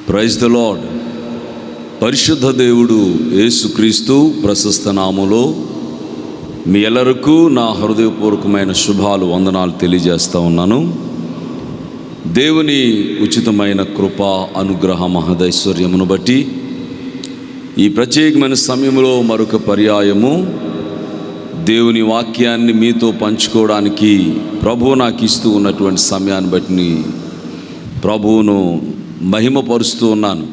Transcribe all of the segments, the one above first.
Praise the lord. పరిశుద్ధ దేవుడు యేసుక్రీస్తు ప్రశస్త నామములో మీ ಎಲ್ಲರಿಗೂ నా హృదయపూర్వకమైన శుభాలు, వందనాలు తెలియజేస్తూ ఉన్నాను. దేవుని ఉచితమైన కృప, అనుగ్రహ, మహదైశ్వర్యమును బట్టి ఈ ప్రత్యేకమైన సమయంలో మరొక పర్యాయము దేవుని వాక్యాన్ని మీతో పంచుకోవడానికి ప్రభువు నాకు ఇస్తూ ఉన్నటువంటి సమయాన్ని బట్టి ప్రభువును మహిమపరుస్తూ ఉన్నాను.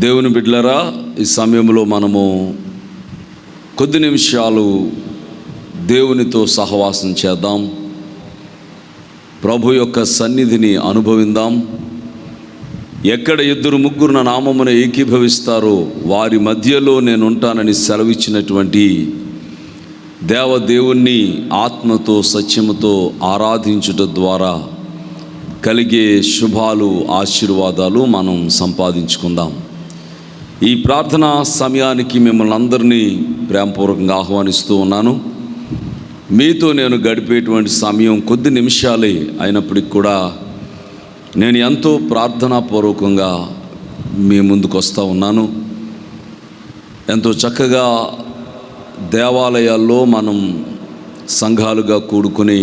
దేవుని బిడ్డలారా, ఈ సమయంలో మనము కొద్ది నిమిషాలు దేవునితో సహవాసం చేద్దాం. ప్రభు యొక్క సన్నిధిని అనుభవిద్దాం. ఎక్కడ ఇద్దరు ముగ్గురు నా నామమున ఏకీభవిస్తారో వారి మధ్యలో నేను ఉంటానని సెలవిచ్చినటువంటి దేవుణ్ణి ఆత్మతో సత్యముతో ఆరాధించుట ద్వారా కలిగే శుభాలు, ఆశీర్వాదాలు మనం సంపాదించుకుందాం. ఈ ప్రార్థనా సమయానికి మిమ్మల్ని అందరినీ ప్రేమపూర్వకంగా ఆహ్వానిస్తూ ఉన్నాను. మీతో నేను గడిపేటువంటి సమయం కొద్ది నిమిషాలే అయినప్పటికీ కూడా నేను ఎంతో ప్రార్థనాపూర్వకంగా మీ ముందుకు వస్తూ ఉన్నాను. ఎంతో చక్కగా దేవాలయాల్లో మనం సంఘాలుగా కూడుకుని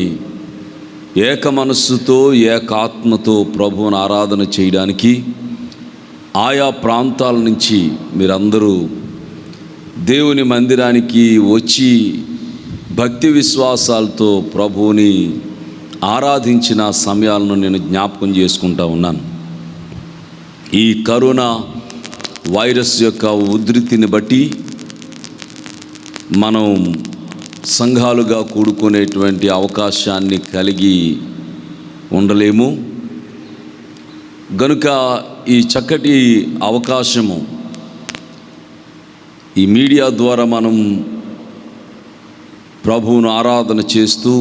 ఏక మనస్సుతో, ఏకాత్మతో ప్రభువుని ఆరాధన చేయడానికి ఆయా ప్రాంతాల నుంచి మీరందరూ దేవుని మందిరానికి వచ్చి భక్తి విశ్వాసాలతో ప్రభువుని ఆరాధించిన సమయాలను నేను జ్ఞాపకం చేసుకుంటూ ఉన్నాను. ఈ కరోనా వైరస్ యొక్క ఉధృతిని బట్టి మనం సంఘాలుగా కూడుకునేటువంటి అవకాశాన్ని కలిగి ఉండలేము. గనుక ఈ చక్కటి అవకాశము ఈ మీడియా ద్వారా మనం ప్రభువును ఆరాధన చేస్తూ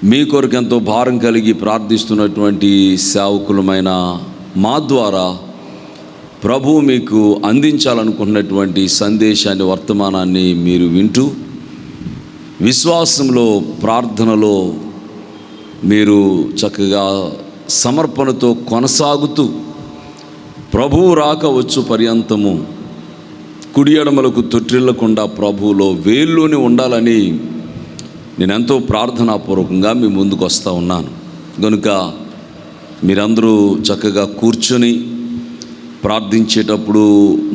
మీ కొరకు ఎంతో భారం కలిగి ప్రార్థిస్తున్నటువంటి సేవకులమైన మా ద్వారా ప్రభువు మీకు అందించాలనుకున్నటువంటి సందేశాన్ని, వర్తమానాన్ని మీరు వింటూ విశ్వాసంలో, ప్రార్థనలో మీరు చక్కగా సమర్పణతో కొనసాగుతూ ప్రభువు రాక వచ్చు పర్యంతము కుడి ఎడమలకు తొట్టిల్లకుండా ప్రభువులో వేల్లోనే ఉండాలని నేను ఎంతో ప్రార్థనాపూర్వకంగా మీ ముందుకు వస్తూ ఉన్నాను. కనుక మీరందరూ చక్కగా కూర్చొని ప్రార్థించేటప్పుడు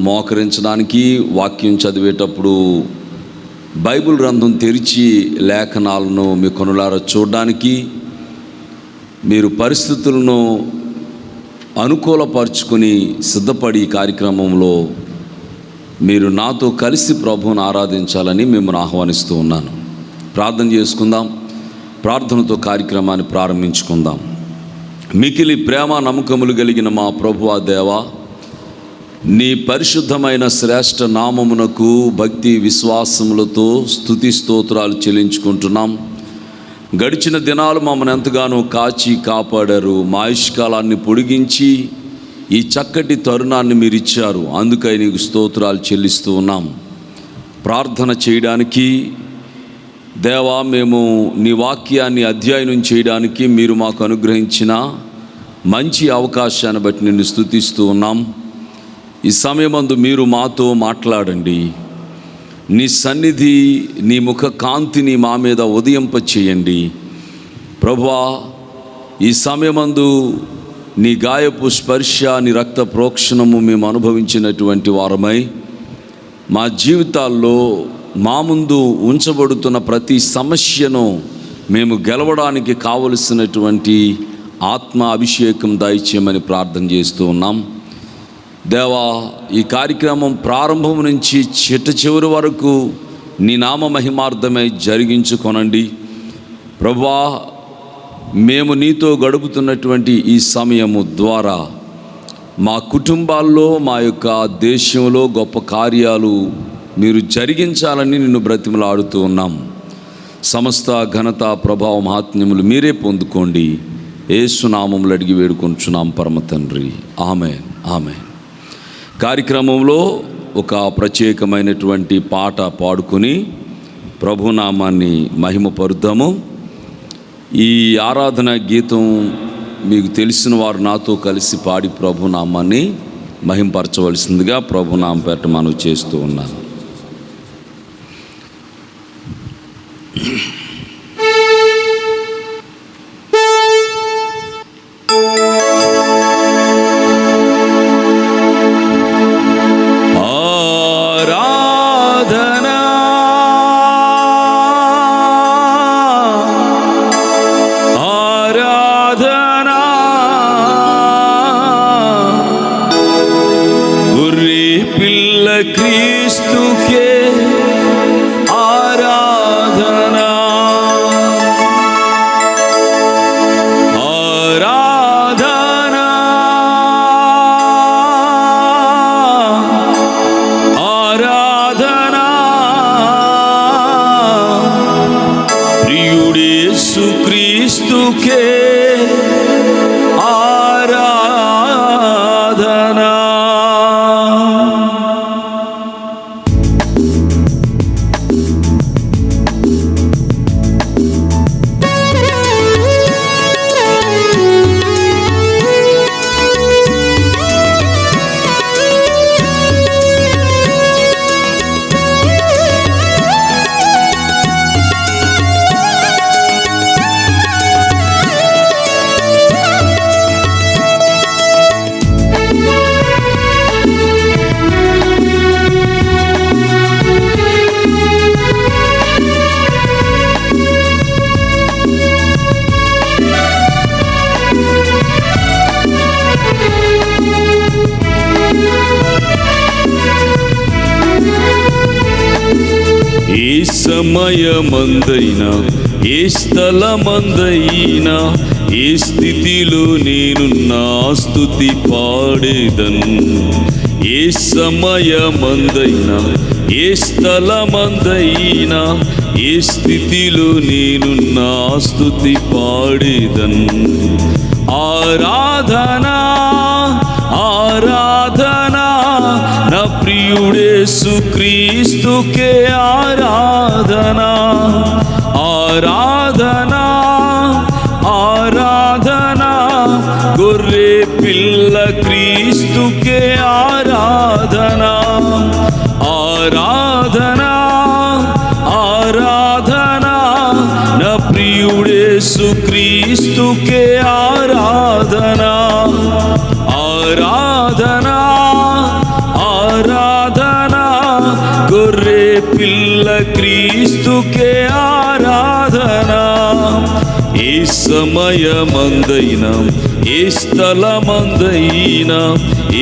మోకరించడానికి, వాక్యం చదివేటప్పుడు బైబిల్ గ్రంథం తెరిచి లేఖనాలను మీ కనులారా చూడడానికి, మీరు పరిస్థితులను అనుకూలపరుచుకొని సిద్ధపడి కార్యక్రమంలో మీరు నాతో కలిసి ప్రభువును ఆరాధించాలని మిమ్మల్ని ఆహ్వానిస్తూ ఉన్నాను. ప్రార్థన చేసుకుందాం. ప్రార్థనతో కార్యక్రమాన్ని ప్రారంభించుకుందాం. మికిలి ప్రేమ నమ్మకములు కలిగిన మా ప్రభువా దేవా, నీ పరిశుద్ధమైన శ్రేష్ఠ నామమునకు భక్తి విశ్వాసములతో స్తుతి స్తోత్రాలు చెల్లించుకుంటున్నాం. గడిచిన దినాలు మమ్మల్ని ఎంతగానో కాచి కాపాడారు. మా ఆయుష్కాలాన్ని పొడిగించి ఈ చక్కటి తరుణాన్ని మీరు ఇచ్చారు. అందుకై నీకు స్తోత్రాలు చెల్లిస్తూ ఉన్నాం. ప్రార్థన చేయడానికి దేవా, మేము నీ వాక్యాన్ని అధ్యయనం చేయడానికి మీరు మాకు అనుగ్రహించిన మంచి అవకాశాన్ని బట్టి నిన్ను స్తుతిస్తూ ఉన్నాం. ఈ సమయమందు మీరు మాతో మాట్లాడండి. నీ సన్నిధి, నీ ముఖ కాంతిని మా మీద ఉదయింప చేయండి. ప్రభువా, ఈ సమయమందు నీ గాయపు స్పర్శ, నీ రక్త ప్రోక్షణము మేము అనుభవించినటువంటి వారమై మా జీవితాల్లో మా ముందు ఉంచబడుతున్న ప్రతి సమస్యను మేము గెలవడానికి కావలసినటువంటి ఆత్మ అభిషేకం దయచేయమని ప్రార్థన చేస్తూ ఉన్నాం. దేవా, ఈ కార్యక్రమం ప్రారంభం నుంచి చిట్ట చివరి వరకు నీ నామ మహిమార్థమై జరిగించుకొనండి. ప్రభువా, మేము నీతో గడుపుతున్నటువంటి ఈ సమయము ద్వారా మా కుటుంబాల్లో, మా యొక్క దేశంలో గొప్ప కార్యాలు మీరు జరిగించాలని నిన్ను బ్రతిమలాడుతూ ఉన్నాం. సమస్త ఘనత, ప్రభావం, మహాత్మ్యములు మీరే పొందుకోండి. యేసు నామములో అడిగి వేడుకొంచున్నాం పరమ తండ్రి. ఆమేన్, ఆమేన్. కార్యక్రమంలో ఒక ప్రత్యేకమైనటువంటి పాట పాడుకొని ప్రభునామాన్ని మహిమపరుద్దాము. ఈ ఆరాధన గీతం మీకు తెలిసిన వారు నాతో కలిసి పాడి ప్రభు నామాన్ని మహింపరచవలసిందిగా ప్రభు నామ పేరట మనవి చేస్తూ ఉన్నాను. క్రీస్తుకే ఆరాధనా, ఆరాధనా, ఆరాధనా. ప్రియుడేసు క్రీస్తుకే ఆరాధనా. ఏ సమయమందైనా, ఏ స్థలమందైనా, ఏ స్థితిలో నేను నా స్తుతి పాడేదన్. ఏ సమయమందైనా, ఏ స్థలమందైనా, ఏ స్థితిలో నేను నా స్తుతి పాడేదన్. ఆరాధనా, ఆరాధనా, నా ప్రియుడేసు క్రీస్తుకే ఆరాధనా, ఆరాధనా, ఆరాధనా. గొర్రె పిల్ల క్రీస్తుకే ఆరాధనా, ఆరాధనా, ఆరాధనా. నా ప్రియుడేసు క్రీస్తుకే ఆరాధనా, ఆరాధనా, ఆరాధనా. గొర్రె పిల్ల క్రీస్తుకే ఆరాధనా. ఏ సమయమందైనా, ఏ స్థలమందైనా,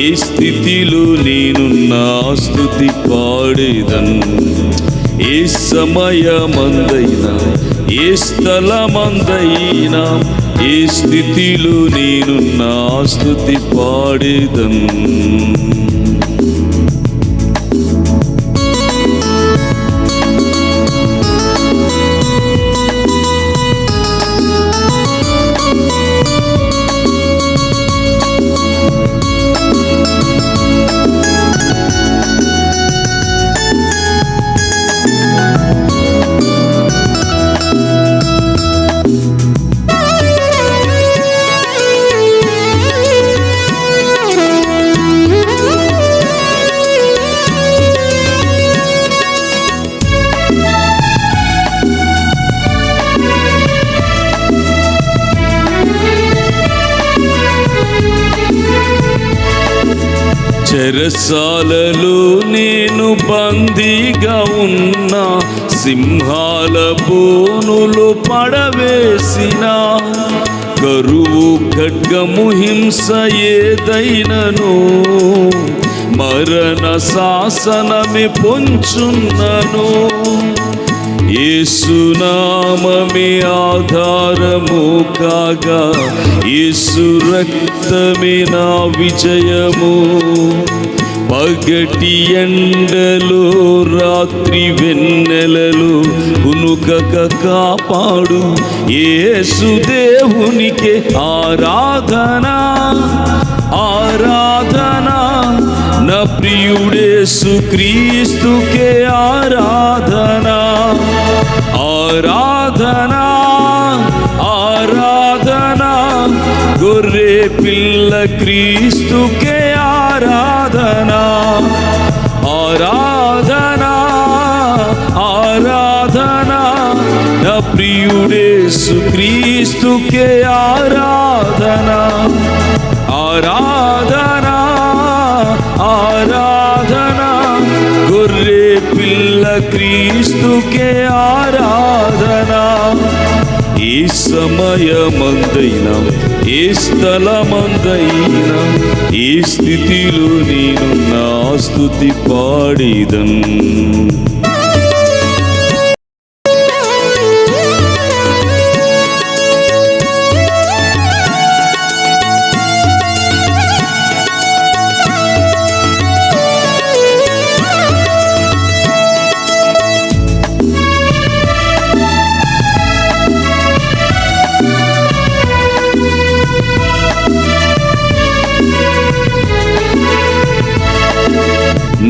ఏ స్థితిలో నేను నా స్తుతి పాడేదన్. ఏ సమయమందైనా, ఏ స్థలమందైనా, ఏ స్థితిలో నేను నా స్తుతి పాడేదన్. చెరసాలలో నేను బందీగా ఉన్నా, సింహాల బోనులు పడవేసిన, కరువు ఖడ్గము హింస ఏదైనను, మరణ శాసనమే పొంచున్నను. యేసు నామమే ఆధారము కాగా, యేసు రక్తమే నా విజయము. పగటి ఎండలో, రాత్రి వెన్నెలలో కునుకక కాపాడు యేసు దేవునికే ఆరాధనా, ఆరాధనా. నా ప్రియుడేసు క్రీస్తుకే ఆరాధనా, ఆరాధనా, ఆరాధనా. గొర్రె పిల్ల క్రీస్తుకే ఆరాధనా, ఆరాధనా, ఆరాధనా, నా ప్రియుడేసు క్రీస్తుకే ఆరాధనా, ఆరాధనా, ఆరాధనా, గొర్రె పిల్ల క్రీస్తుకే ఆరాధనా. ఏ సమయమందైనా, ఏ స్థలమందైనా, ఏ స్థితిలో నేను నా స్తుతి పాడేదన్.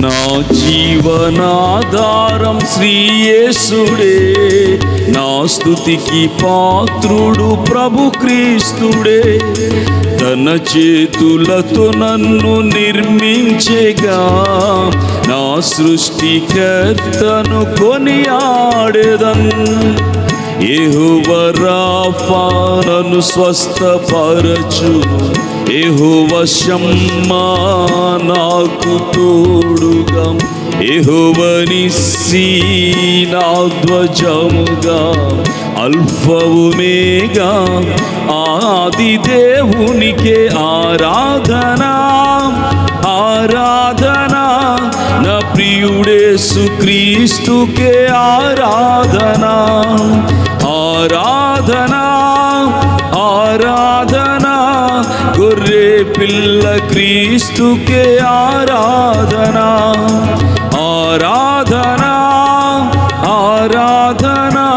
నా జీవనాధారం శ్రీ యేసుడే, నా స్తుతికి పాత్రుడు ప్రభు క్రీస్తుడే. తన చేతులతో నన్ను నిర్మించెగా, నా సృష్టికర్తను కొనియాడెదన్. యెహోవా రాఫా నన్ను స్వస్థపరచు, యెహోవా షమ్మా నాకు తోడుగా, యెహోవా నిస్సీ నా ధ్వజముగా. అల్ఫా ఒమేగా ఆది దేవునికే ఆరాధనా, ఆరాధనా, నా ప్రియుడేసు క్రీస్తుకే ఆరాధనా, ఆరాధనా, ఆరాధనా, గొర్రె పిల్ల క్రీస్తుకే ఆరాధనా, ఆరాధనా, ఆరాధనా,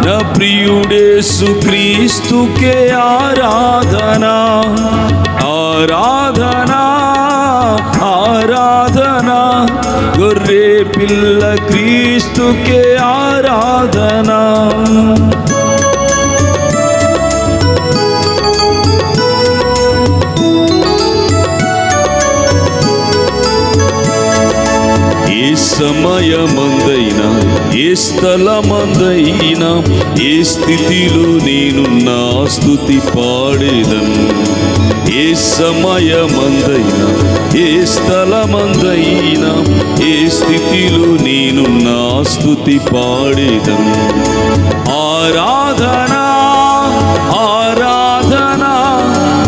నా ప్రియుడేసు క్రీస్తుకే ఆరాధనా, ఆరాధనా, ఆరాధనా, గొర్రె పిల్ల క్రీస్తుకే ఆరాధనా. ఏ సమయమందైనా, ఏ స్థలమందైనా, ఏ స్థితిలో నేను నా స్తుతి పాడేదన్. ఏ సమయమందైనా, ఏ స్థలమందైనా, ఏ స్థితిలో నేను నా స్తుతి పాడేదన్. ఆరాధనా, ఆరాధనా,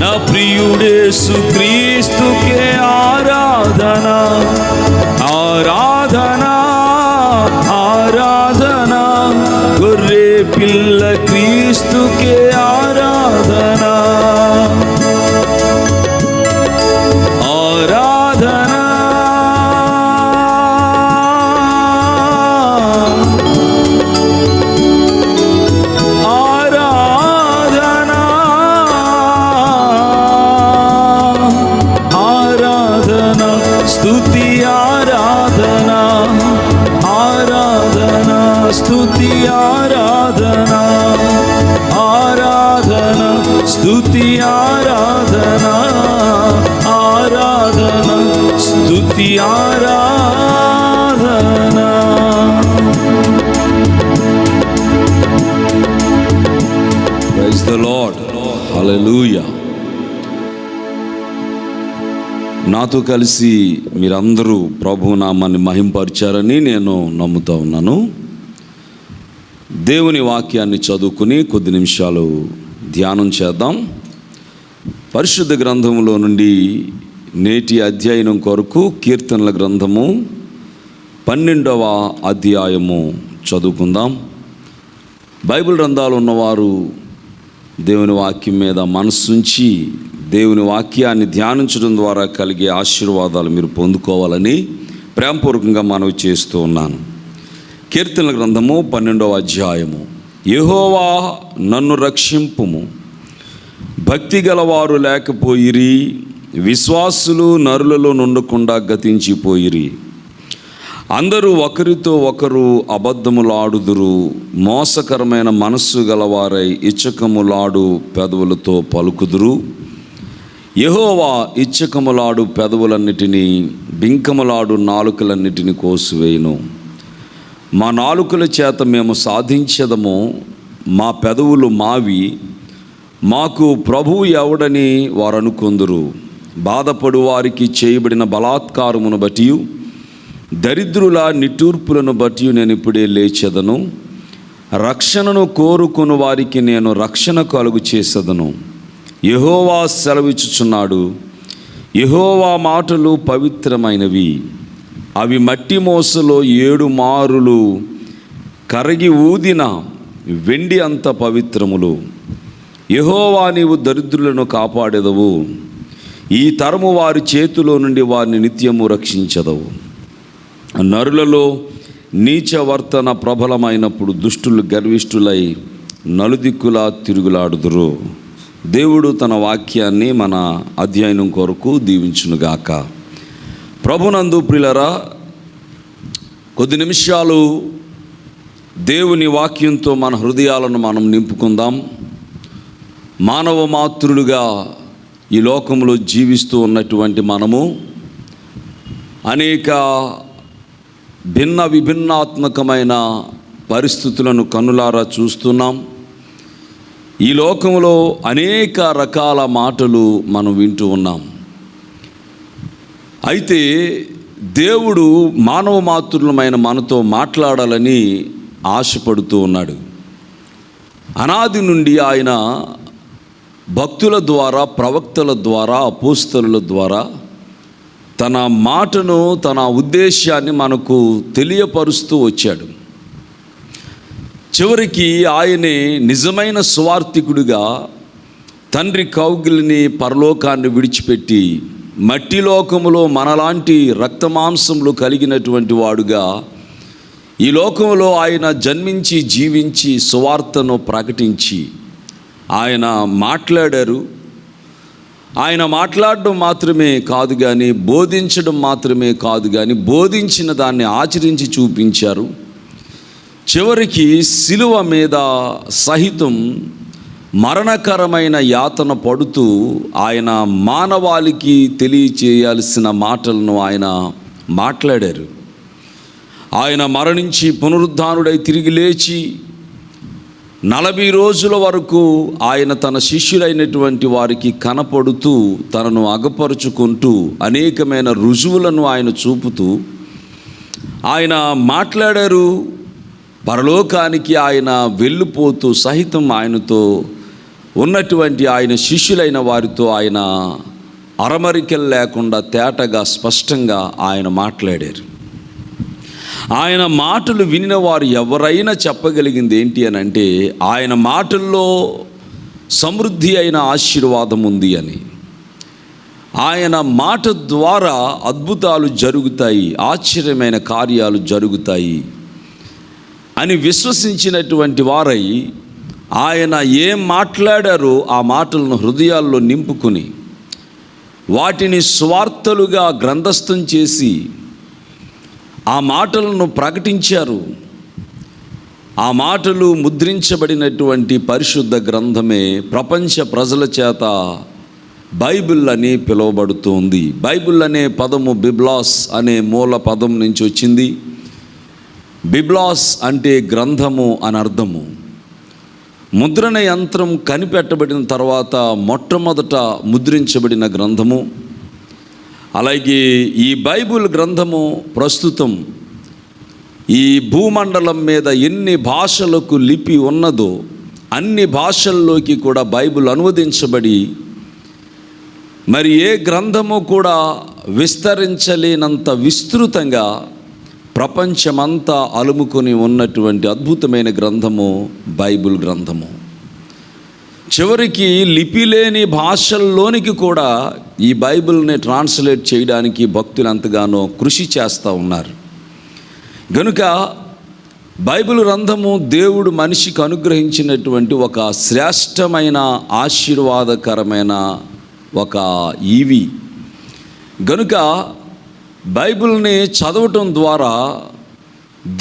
నా ప్రియుడేసు క్రీస్తుకే ఆరాధనా, ఆరాధనా, ఆరాధనా, గొర్రె పిల్ల క్రీస్తుకే ఆరాధనా, ఆరాధనా, ఆరాధనా, ఆరాధనా, స్తుతి ఆరాధనా, ఆరాధనా, స్తుతి ఆరాధనా, ఆరాధనా, స్తుతి ఆరాధనా, ఆరాధనా, స్తుతి ఆరాధనా. ప్రైజ్ ద లార్డ్, హల్లెలూయా. నాతో కలిసి మీరందరూ ప్రభు నామాన్ని మహింపరిచారని నేను నమ్ముతా ఉన్నాను. దేవుని వాక్యాన్ని చదువుకుని కొద్ది నిమిషాలు ధ్యానం చేద్దాం. పరిశుద్ధ గ్రంథములో నుండి నేటి అధ్యయనం కొరకు కీర్తనల గ్రంథము 12వ అధ్యాయము చదువుకుందాం. బైబిల్ గ్రంథాలు ఉన్నవారు దేవుని వాక్యం మీద మనసుంచి దేవుని వాక్యాన్ని ధ్యానించడం ద్వారా కలిగే ఆశీర్వాదాలు మీరు పొందుకోవాలని ప్రేమపూర్వకంగా మనవి చేస్తూ ఉన్నాను. కీర్తనల గ్రంథము 12వ అధ్యాయము. యెహోవా నన్ను రక్షింపుము, భక్తి గలవారు లేకపోయిరి, విశ్వాసులు నరులలో నుండకుండా గతించిపోయిరి. అందరూ ఒకరితో ఒకరు అబద్ధములాడుదురు, మోసకరమైన మనస్సు గలవారై ఇచ్చకములాడు పెదవులతో పలుకుదురు. యెహోవా ఇచ్చకములాడు పెదవులన్నిటినీ, బింకములాడు నాలుకలన్నిటినీ కోసివేయును. మా నాలుకల చేత మేము సాధించదము, మా పెదవులు మావి, మాకు ప్రభువు ఎవడని వారు అనుకొందురు. బాధపడు వారికి చేయబడిన బలాత్కారమును బట్టి, దరిద్రుల నిట్టూర్పులను బట్టి నేను ఇప్పుడే లేచెదను. రక్షణను కోరుకుని వారికి నేను రక్షణ కలుగు చేసేదను. యెహోవా సెలవిచ్చుచున్నాడు, యెహోవా మాటలు పవిత్రమైనవి, అవి మట్టి మోసలో 7 మారులు కరగి ఊదిన వెండి అంత పవిత్రములు. యెహోవా, నీవు దరిద్రులను కాపాడెదవు, ఈ తరము వారి చేతిలో నుండి వారిని నిత్యము రక్షించదవు. నరులలో నీచవర్తన ప్రబలమైనప్పుడు దుష్టులు గర్విష్ఠులై నలుదిక్కులా తిరుగులాడుదురు. దేవుడు తన వాక్యాన్ని మన అధ్యయనం కొరకు దీవించునుగాక. ప్రభునందు ప్రియులారా, కొద్ది నిమిషాలు దేవుని వాక్యంతో మన హృదయాలను మనం నింపుకుందాం. మానవ మాతృలుగా ఈ లోకంలో జీవిస్తూ ఉన్నటువంటి మనము అనేక విభిన్నాత్మకమైన పరిస్థితులను కన్నులారా చూస్తున్నాం. ఈ లోకంలో అనేక రకాల మాటలు మనం వింటూ ఉన్నాం. అయితే దేవుడు మానవ మాతృలమైన మనతో మాట్లాడాలని ఆశపడుతూ ఉన్నాడు. అనాది నుండి ఆయన భక్తుల ద్వారా, ప్రవక్తల ద్వారా, అపోస్తలుల ద్వారా తన మాటను, తన ఉద్దేశాన్ని మనకు తెలియపరుస్తూ వచ్చాడు. చివరికి ఆయనే నిజమైన స్వార్థికుడిగా తండ్రి కౌగిలిని, పరలోకాన్ని విడిచిపెట్టి మట్టి లోకములో మనలాంటి రక్తమాంసములు కలిగినటువంటి వాడుగా ఈ లోకంలో ఆయన జన్మించి, జీవించి, సువార్తను ప్రకటించి ఆయన మాట్లాడారు. ఆయన మాట్లాడడం మాత్రమే కాదు కానీ, బోధించడం మాత్రమే కాదు కానీ, బోధించిన దాన్ని ఆచరించి చూపించారు. చివరికి సిలువ మీద సహితం మరణకరమైన యాతన పడుతూ ఆయన మానవాళికి తెలియచేయాల్సిన మాటలను ఆయన మాట్లాడారు. ఆయన మరణించి పునరుద్ధానుడై తిరిగి లేచి 40 రోజుల వరకు ఆయన తన శిష్యులైనటువంటి వారికి కనపడుతూ, తనను అగపరుచుకుంటూ, అనేకమైన రుజువులను ఆయన చూపుతూ ఆయన మాట్లాడారు. పరలోకానికి ఆయన వెళ్ళిపోతూ సహితం ఆయనతో ఉన్నటువంటి ఆయన శిష్యులైన వారితో ఆయన అరమరికలు లేకుండా తేటగా, స్పష్టంగా ఆయన మాట్లాడారు. ఆయన మాటలు వినిన వారు ఎవరైనా చెప్పగలిగింది ఏంటి అని అంటే, ఆయన మాటల్లో సమృద్ధి అయిన ఆశీర్వాదం ఉంది అని. ఆయన మాట ద్వారా అద్భుతాలు జరుగుతాయి, ఆశ్చర్యమైన కార్యాలు జరుగుతాయి అని విశ్వసించినటువంటి వారై ఆయన ఏం మాట్లాడారో ఆ మాటలను హృదయాల్లో నింపుకొని వాటిని స్వార్థలుగా గ్రంథస్థం చేసి ఆ మాటలను ప్రకటించారు. ఆ మాటలు ముద్రించబడినటువంటి పరిశుద్ధ గ్రంథమే ప్రపంచ ప్రజల చేత బైబిల్ అని పిలువబడుతుంది. బైబిల్ అనే పదము బిబ్లాస్ అనే మూల పదం నుంచి వచ్చింది. బిబ్లాస్ అంటే గ్రంథము అని అర్థము. ముద్రణ యంత్రం కనిపెట్టబడిన తర్వాత మొట్టమొదట ముద్రించబడిన గ్రంథము. అలాగే ఈ బైబిల్ గ్రంథము ప్రస్తుతం ఈ భూమండలం మీద ఎన్ని భాషలకు లిపి ఉన్నదో అన్ని భాషల్లోకి కూడా బైబిల్ అనువదించబడి, మరి ఏ గ్రంథము కూడా విస్తరించలేనంత విస్తృతంగా ప్రపంచమంతా అలుముకొని ఉన్నటువంటి అద్భుతమైన గ్రంథము బైబిల్ గ్రంథము. చివరికి లిపి లేని భాషల్లోనికి కూడా ఈ బైబిల్ని ట్రాన్స్లేట్ చేయడానికి భక్తులు ఎంతగానో కృషి చేస్తూ ఉన్నారు. గనుక బైబిల్ గ్రంథము దేవుడు మనిషికి అనుగ్రహించినటువంటి ఒక శ్రేష్టమైన ఆశీర్వాదకరమైన ఒక ఈవి. గనుక బైబిల్ని చదవటం ద్వారా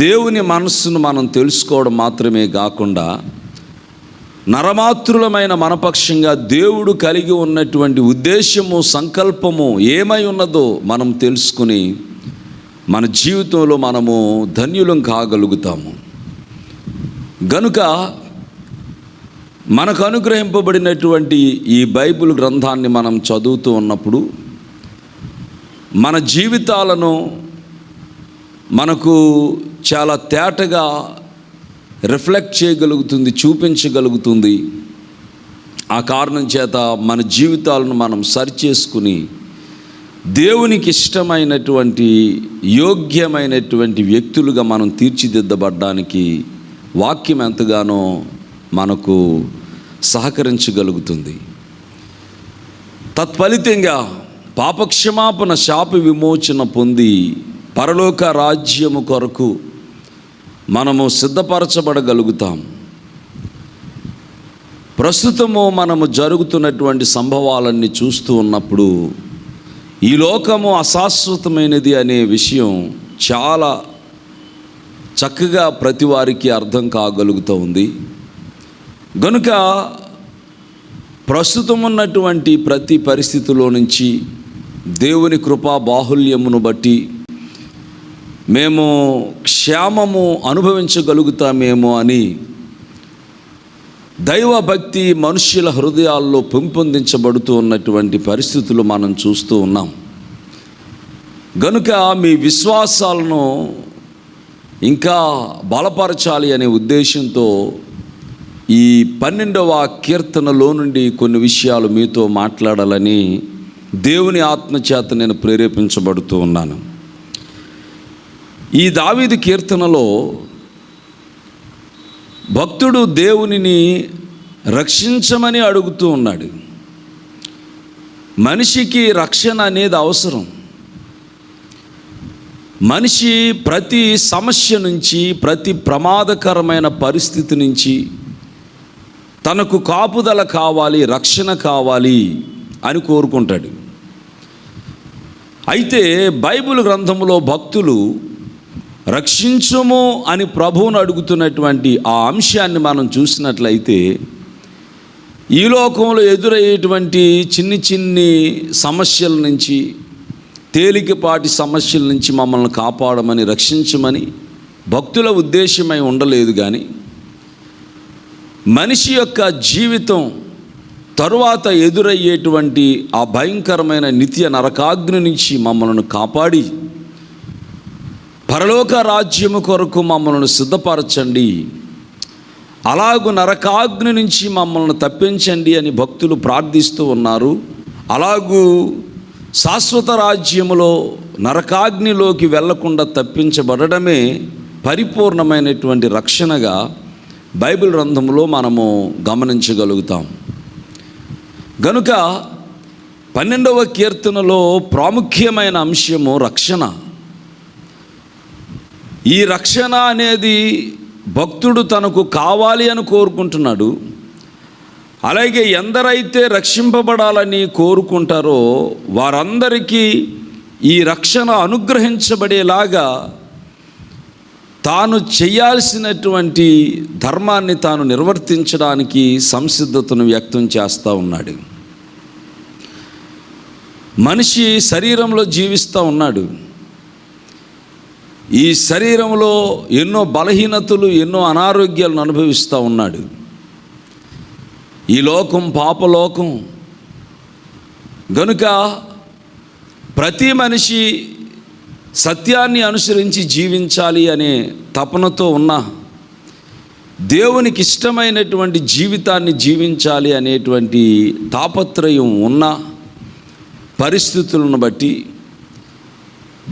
దేవుని మనస్సును మనం తెలుసుకోవడం మాత్రమే కాకుండా నరమాతృలమైన మనపక్షంగా దేవుడు కలిగి ఉన్నటువంటి ఉద్దేశము, సంకల్పము ఏమై ఉన్నదో మనం తెలుసుకుని మన జీవితంలో మనము ధన్యులం కాగలుగుతాము. గనుక మనకు అనుగ్రహింపబడినటువంటి ఈ బైబిల్ గ్రంథాన్ని మనం చదువుతూ ఉన్నప్పుడు మన జీవితాలను మనకు చాలా తేటగా రిఫ్లెక్ట్ చేయగలుగుతుంది, చూపించగలుగుతుంది. ఆ కారణం చేత మన జీవితాలను మనం సరిచేసుకుని దేవునికి ఇష్టమైనటువంటి, యోగ్యమైనటువంటి వ్యక్తులుగా మనం తీర్చిదిద్దబడ్డానికి వాక్యం ఎంతగానో మనకు సహకరించగలుగుతుంది. తత్ఫలితంగా పాపక్షమాపణ, శాప విమోచన పొంది పరలోక రాజ్యము కొరకు మనము సిద్ధపరచబడగలుగుతాం. ప్రస్తుతము మనము జరుగుతున్నటువంటి సంభవాలన్నీ చూస్తూ ఉన్నప్పుడు ఈ లోకము అశాశ్వతమైనది అనే విషయం చాలా చక్కగా ప్రతి వారికి అర్థం కాగలుగుతూ ఉంది. గనుక ప్రస్తుతం ఉన్నటువంటి ప్రతి పరిస్థితిలో నుంచి దేవుని కృపా బాహుల్యమును బట్టి మేము క్షేమము అనుభవించగలుగుతామేమో అని దైవభక్తి మనుష్యుల హృదయాల్లో పెంపొందించబడుతూ ఉన్నటువంటి పరిస్థితులు మనం చూస్తూ ఉన్నాం. గనుక మీ విశ్వాసాలను ఇంకా బలపరచాలి అనే ఉద్దేశంతో ఈ 12వ కీర్తనలో నుండి కొన్ని విషయాలు మీతో మాట్లాడాలని దేవుని ఆత్మచేత నేను ప్రేరేపించబడుతూ ఉన్నాను. ఈ దావీదు కీర్తనలో భక్తుడు దేవునిని రక్షించమని అడుగుతూ ఉన్నాడు. మనిషికి రక్షణ అనేది అవసరం. మనిషి ప్రతి సమస్య నుంచి, ప్రతి ప్రమాదకరమైన పరిస్థితి నుంచి తనకు కాపుదల కావాలి, రక్షణ కావాలి అని కోరుకుంటాడు. అయితే బైబిల్ గ్రంథంలో భక్తులు రక్షించుము అని ప్రభువును అడుగుతున్నటువంటి ఆ అంశాన్ని మనం చూసినట్లయితే ఈ లోకంలో ఎదురయ్యేటువంటి చిన్ని సమస్యల నుంచి, తేలికపాటి సమస్యల నుంచి మమ్మల్ని కాపాడమని, రక్షించమని భక్తుల ఉద్దేశమై ఉండలేదు. కానీ మనిషి యొక్క జీవితం తరువాత ఎదురయ్యేటువంటి ఆ భయంకరమైన నిత్య నరకాగ్ని నుంచి మమ్మల్ని కాపాడి పరలోక రాజ్యము కొరకు మమ్మల్ని సిద్ధపరచండి, అలాగు నరకాగ్ని నుంచి మమ్మల్ని తప్పించండి అని భక్తులు ప్రార్థిస్తూ ఉన్నారు. అలాగూ శాశ్వత రాజ్యములో నరకాగ్నిలోకి వెళ్లకుండా తప్పించబడడమే పరిపూర్ణమైనటువంటి రక్షణగా బైబిల్ గ్రంథంలో మనము గమనించగలుగుతాం. గనుక 12వ కీర్తనలో ప్రాముఖ్యమైన అంశము రక్షణ. ఈ రక్షణ అనేది భక్తుడు తనకు కావాలి అని కోరుకుంటున్నాడు. అలాగే ఎందరైతే రక్షింపబడాలని కోరుకుంటారో వారందరికీ ఈ రక్షణ అనుగ్రహించబడేలాగా తాను చేయాల్సినటువంటి ధర్మాన్ని తాను నిర్వర్తించడానికి సంసిద్ధతను వ్యక్తం చేస్తూ ఉన్నాడు. మనిషి శరీరంలో జీవిస్తూ ఉన్నాడు. ఈ శరీరంలో ఎన్నో బలహీనతలు, ఎన్నో అనారోగ్యాలను అనుభవిస్తూ ఉన్నాడు. ఈ లోకం పాపలోకం. గనుక ప్రతి మనిషి సత్యాన్ని అనుసరించి జీవించాలి అనే తపనతో ఉన్న, దేవునికి ఇష్టమైనటువంటి జీవితాన్ని జీవించాలి అనేటువంటి తాపత్రయం ఉన్న పరిస్థితులను బట్టి,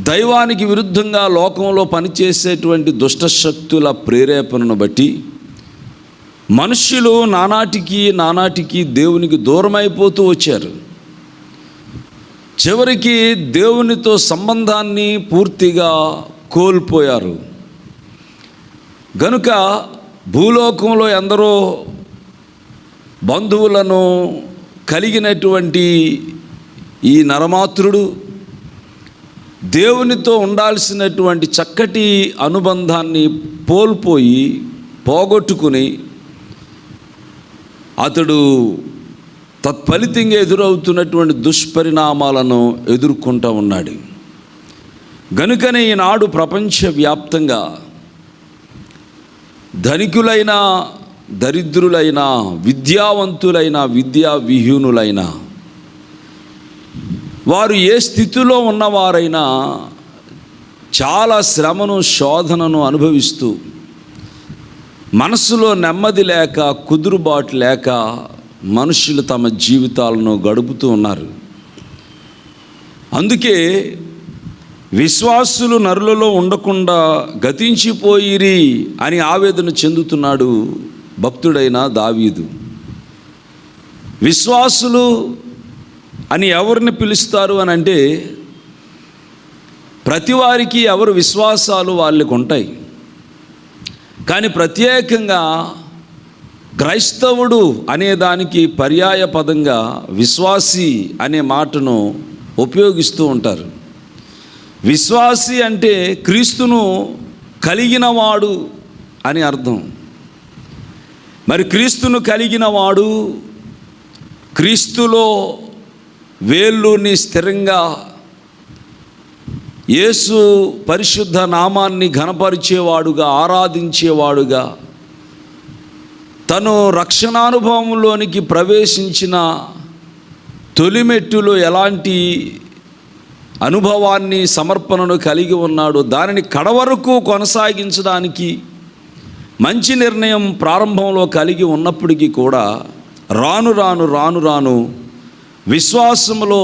దైవానికి విరుద్ధంగా లోకంలో పనిచేసేటువంటి దుష్టశక్తుల ప్రేరేపణను బట్టి మనుష్యులు నానాటికి దేవునికి దూరమైపోతూ వచ్చారు. చివరికి దేవునితో సంబంధాన్ని పూర్తిగా కోల్పోయారు. గనుక భూలోకంలో ఎందరో బంధువులను కలిగినటువంటి ఈ నరమాతృడు దేవునితో ఉండాల్సినటువంటి చక్కటి అనుబంధాన్ని పోగొట్టుకుని అతడు తత్ఫలితంగా ఎదురవుతున్నటువంటి దుష్పరిణామాలను ఎదుర్కొంటూ ఉన్నాడు. గనుకనే ఈనాడు ప్రపంచవ్యాప్తంగా ధనికులైన, దరిద్రులైన, విద్యావంతులైన, విద్యా విహీనులైన వారు ఏ స్థితిలో ఉన్నవారైనా చాలా శ్రమను, శోధనను అనుభవిస్తూ మనసులో నెమ్మది లేక, కుదురుబాటు లేక మనుషులు తమ జీవితాలను గడుపుతూ ఉన్నారు. అందుకే విశ్వాసులు నరులలో ఉండకుండా గతించిపోయిరి అని ఆవేదన చెందుతున్నాడు భక్తుడైన దావీదు. విశ్వాసులు అని ఎవరిని పిలుస్తారు అని అంటే, ప్రతి వారికి ఎవరు విశ్వాసాలు వాళ్ళకు ఉంటాయి. కానీ ప్రత్యేకంగా క్రైస్తవుడు అనేదానికి పర్యాయ పదంగా విశ్వాసి అనే మాటను ఉపయోగిస్తూ ఉంటారు. విశ్వాసి అంటే క్రీస్తును కలిగినవాడు అని అర్థం. మరి క్రీస్తును కలిగినవాడు, క్రీస్తులో వేళ్ళూని స్థిరంగా యేసు పరిశుద్ధ నామాన్ని ఘనపరిచేవాడుగా, ఆరాధించేవాడుగా, తను రక్షణానుభవంలోనికి ప్రవేశించిన తొలిమెట్టులో ఎలాంటి అనుభవాన్ని, సమర్పణను కలిగి ఉన్నాడో దానిని కడవరకు కొనసాగించడానికి మంచి నిర్ణయం ప్రారంభంలో కలిగి ఉన్నప్పటికీ కూడా రాను రాను విశ్వాసంలో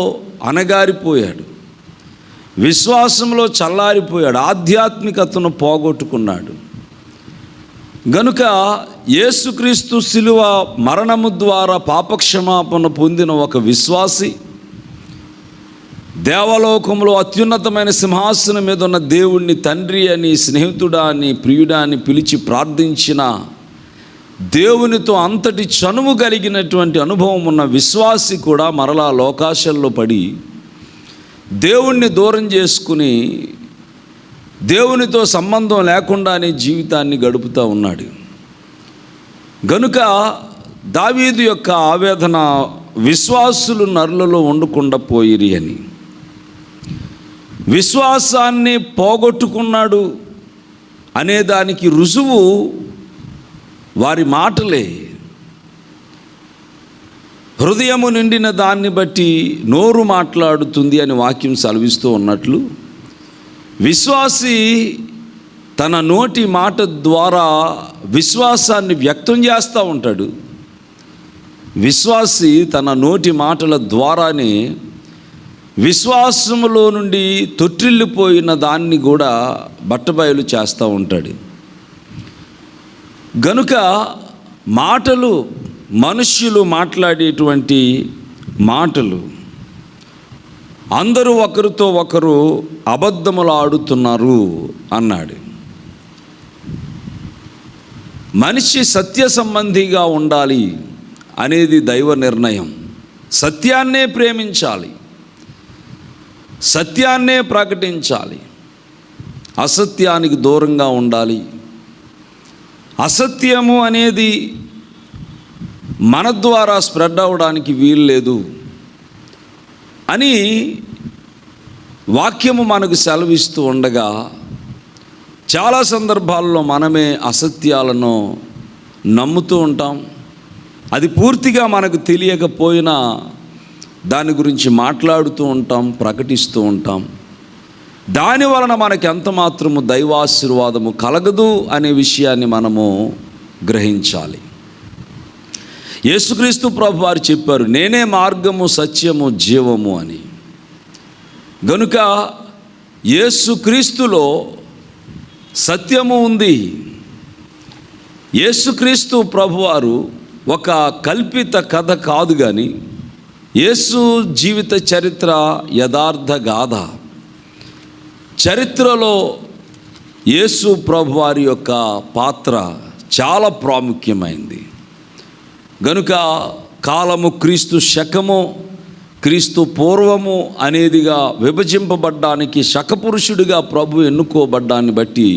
అణగారిపోయాడు, విశ్వాసంలో చల్లారిపోయాడు, ఆధ్యాత్మికతను పోగొట్టుకున్నాడు. గనుక యేసుక్రీస్తు శిలువ మరణము ద్వారా పాపక్షమాపణ పొందిన ఒక విశ్వాసి దేవలోకంలో అత్యున్నతమైన సింహాసనం మీద ఉన్న దేవుణ్ణి తండ్రి అని, స్నేహితుడా అని, ప్రియుడా అని పిలిచి ప్రార్థించిన దేవునితో అంతటి చనువు కలిగినటువంటి అనుభవం ఉన్న విశ్వాసి కూడా మరలా లోకాశల్లో పడి దేవుణ్ణి దూరం చేసుకుని దేవునితో సంబంధం లేకుండానే జీవితాన్ని గడుపుతూ ఉన్నాడు. గనుక దావీదు యొక్క ఆవేదన విశ్వాసులు నరులలో ఉండకుండా పోయిరి అని. విశ్వాసాన్ని పోగొట్టుకున్నాడు అనేదానికి రుజువు వారి మాటలే. హృదయము నిండిన దాన్ని బట్టి నోరు మాట్లాడుతుంది అని వాక్యం సెలవిస్తూ ఉన్నట్లు, విశ్వాసి తన నోటి మాట ద్వారా విశ్వాసాన్ని వ్యక్తం చేస్తూ ఉంటాడు. విశ్వాసి తన నోటి మాటల ద్వారానే విశ్వాసములో నుండి తొట్టిల్లిపోయిన దాన్ని కూడా బట్టబయలు చేస్తూ ఉంటాడు. గనుక మాటలు, మనుష్యులు మాట్లాడేటువంటి మాటలు, అందరూ ఒకరితో ఒకరు అబద్ధములు ఆడుతున్నారు అన్నాడు. మనిషి సత్య సంబంధిగా ఉండాలి అనేది దైవ నిర్ణయం. సత్యాన్నే ప్రేమించాలి, సత్యాన్నే ప్రకటించాలి, అసత్యానికి దూరంగా ఉండాలి. అసత్యము అనేది మన ద్వారా స్ప్రెడ్ అవ్వడానికి వీలు లేదు అని వాక్యము మనకు సెలవిస్తూ ఉండగా, చాలా సందర్భాల్లో మనమే అసత్యాలను నమ్ముతూ ఉంటాం. అది పూర్తిగా మనకు తెలియకపోయినా దాని గురించి మాట్లాడుతూ ఉంటాం, ప్రకటిస్తూ ఉంటాం. దాని వలన మనకి ఎంత మాత్రము దైవాశీర్వాదము కలగదు అనే విషయాన్ని మనము గ్రహించాలి. యేసుక్రీస్తు ప్రభు వారు చెప్పారు, నేనే మార్గము, సత్యము, జీవము అని. గనుక యేసుక్రీస్తులో సత్యము ఉంది. యేసుక్రీస్తు ప్రభువారు ఒక కల్పిత కథ కాదు, కానీ యేసు జీవిత చరిత్ర యథార్థ గాథ. చరిత్రలో యేసు ప్రభువారి యొక్క పాత్ర చాలా ప్రాముఖ్యమైంది. గనుక కాలము క్రీస్తు శకము క్రీస్తు పూర్వము అనేదిగా విభజింపబడ్డానికి శకపురుషుడిగా ప్రభు ఎన్నుకోబడ్డాన్ని బట్టి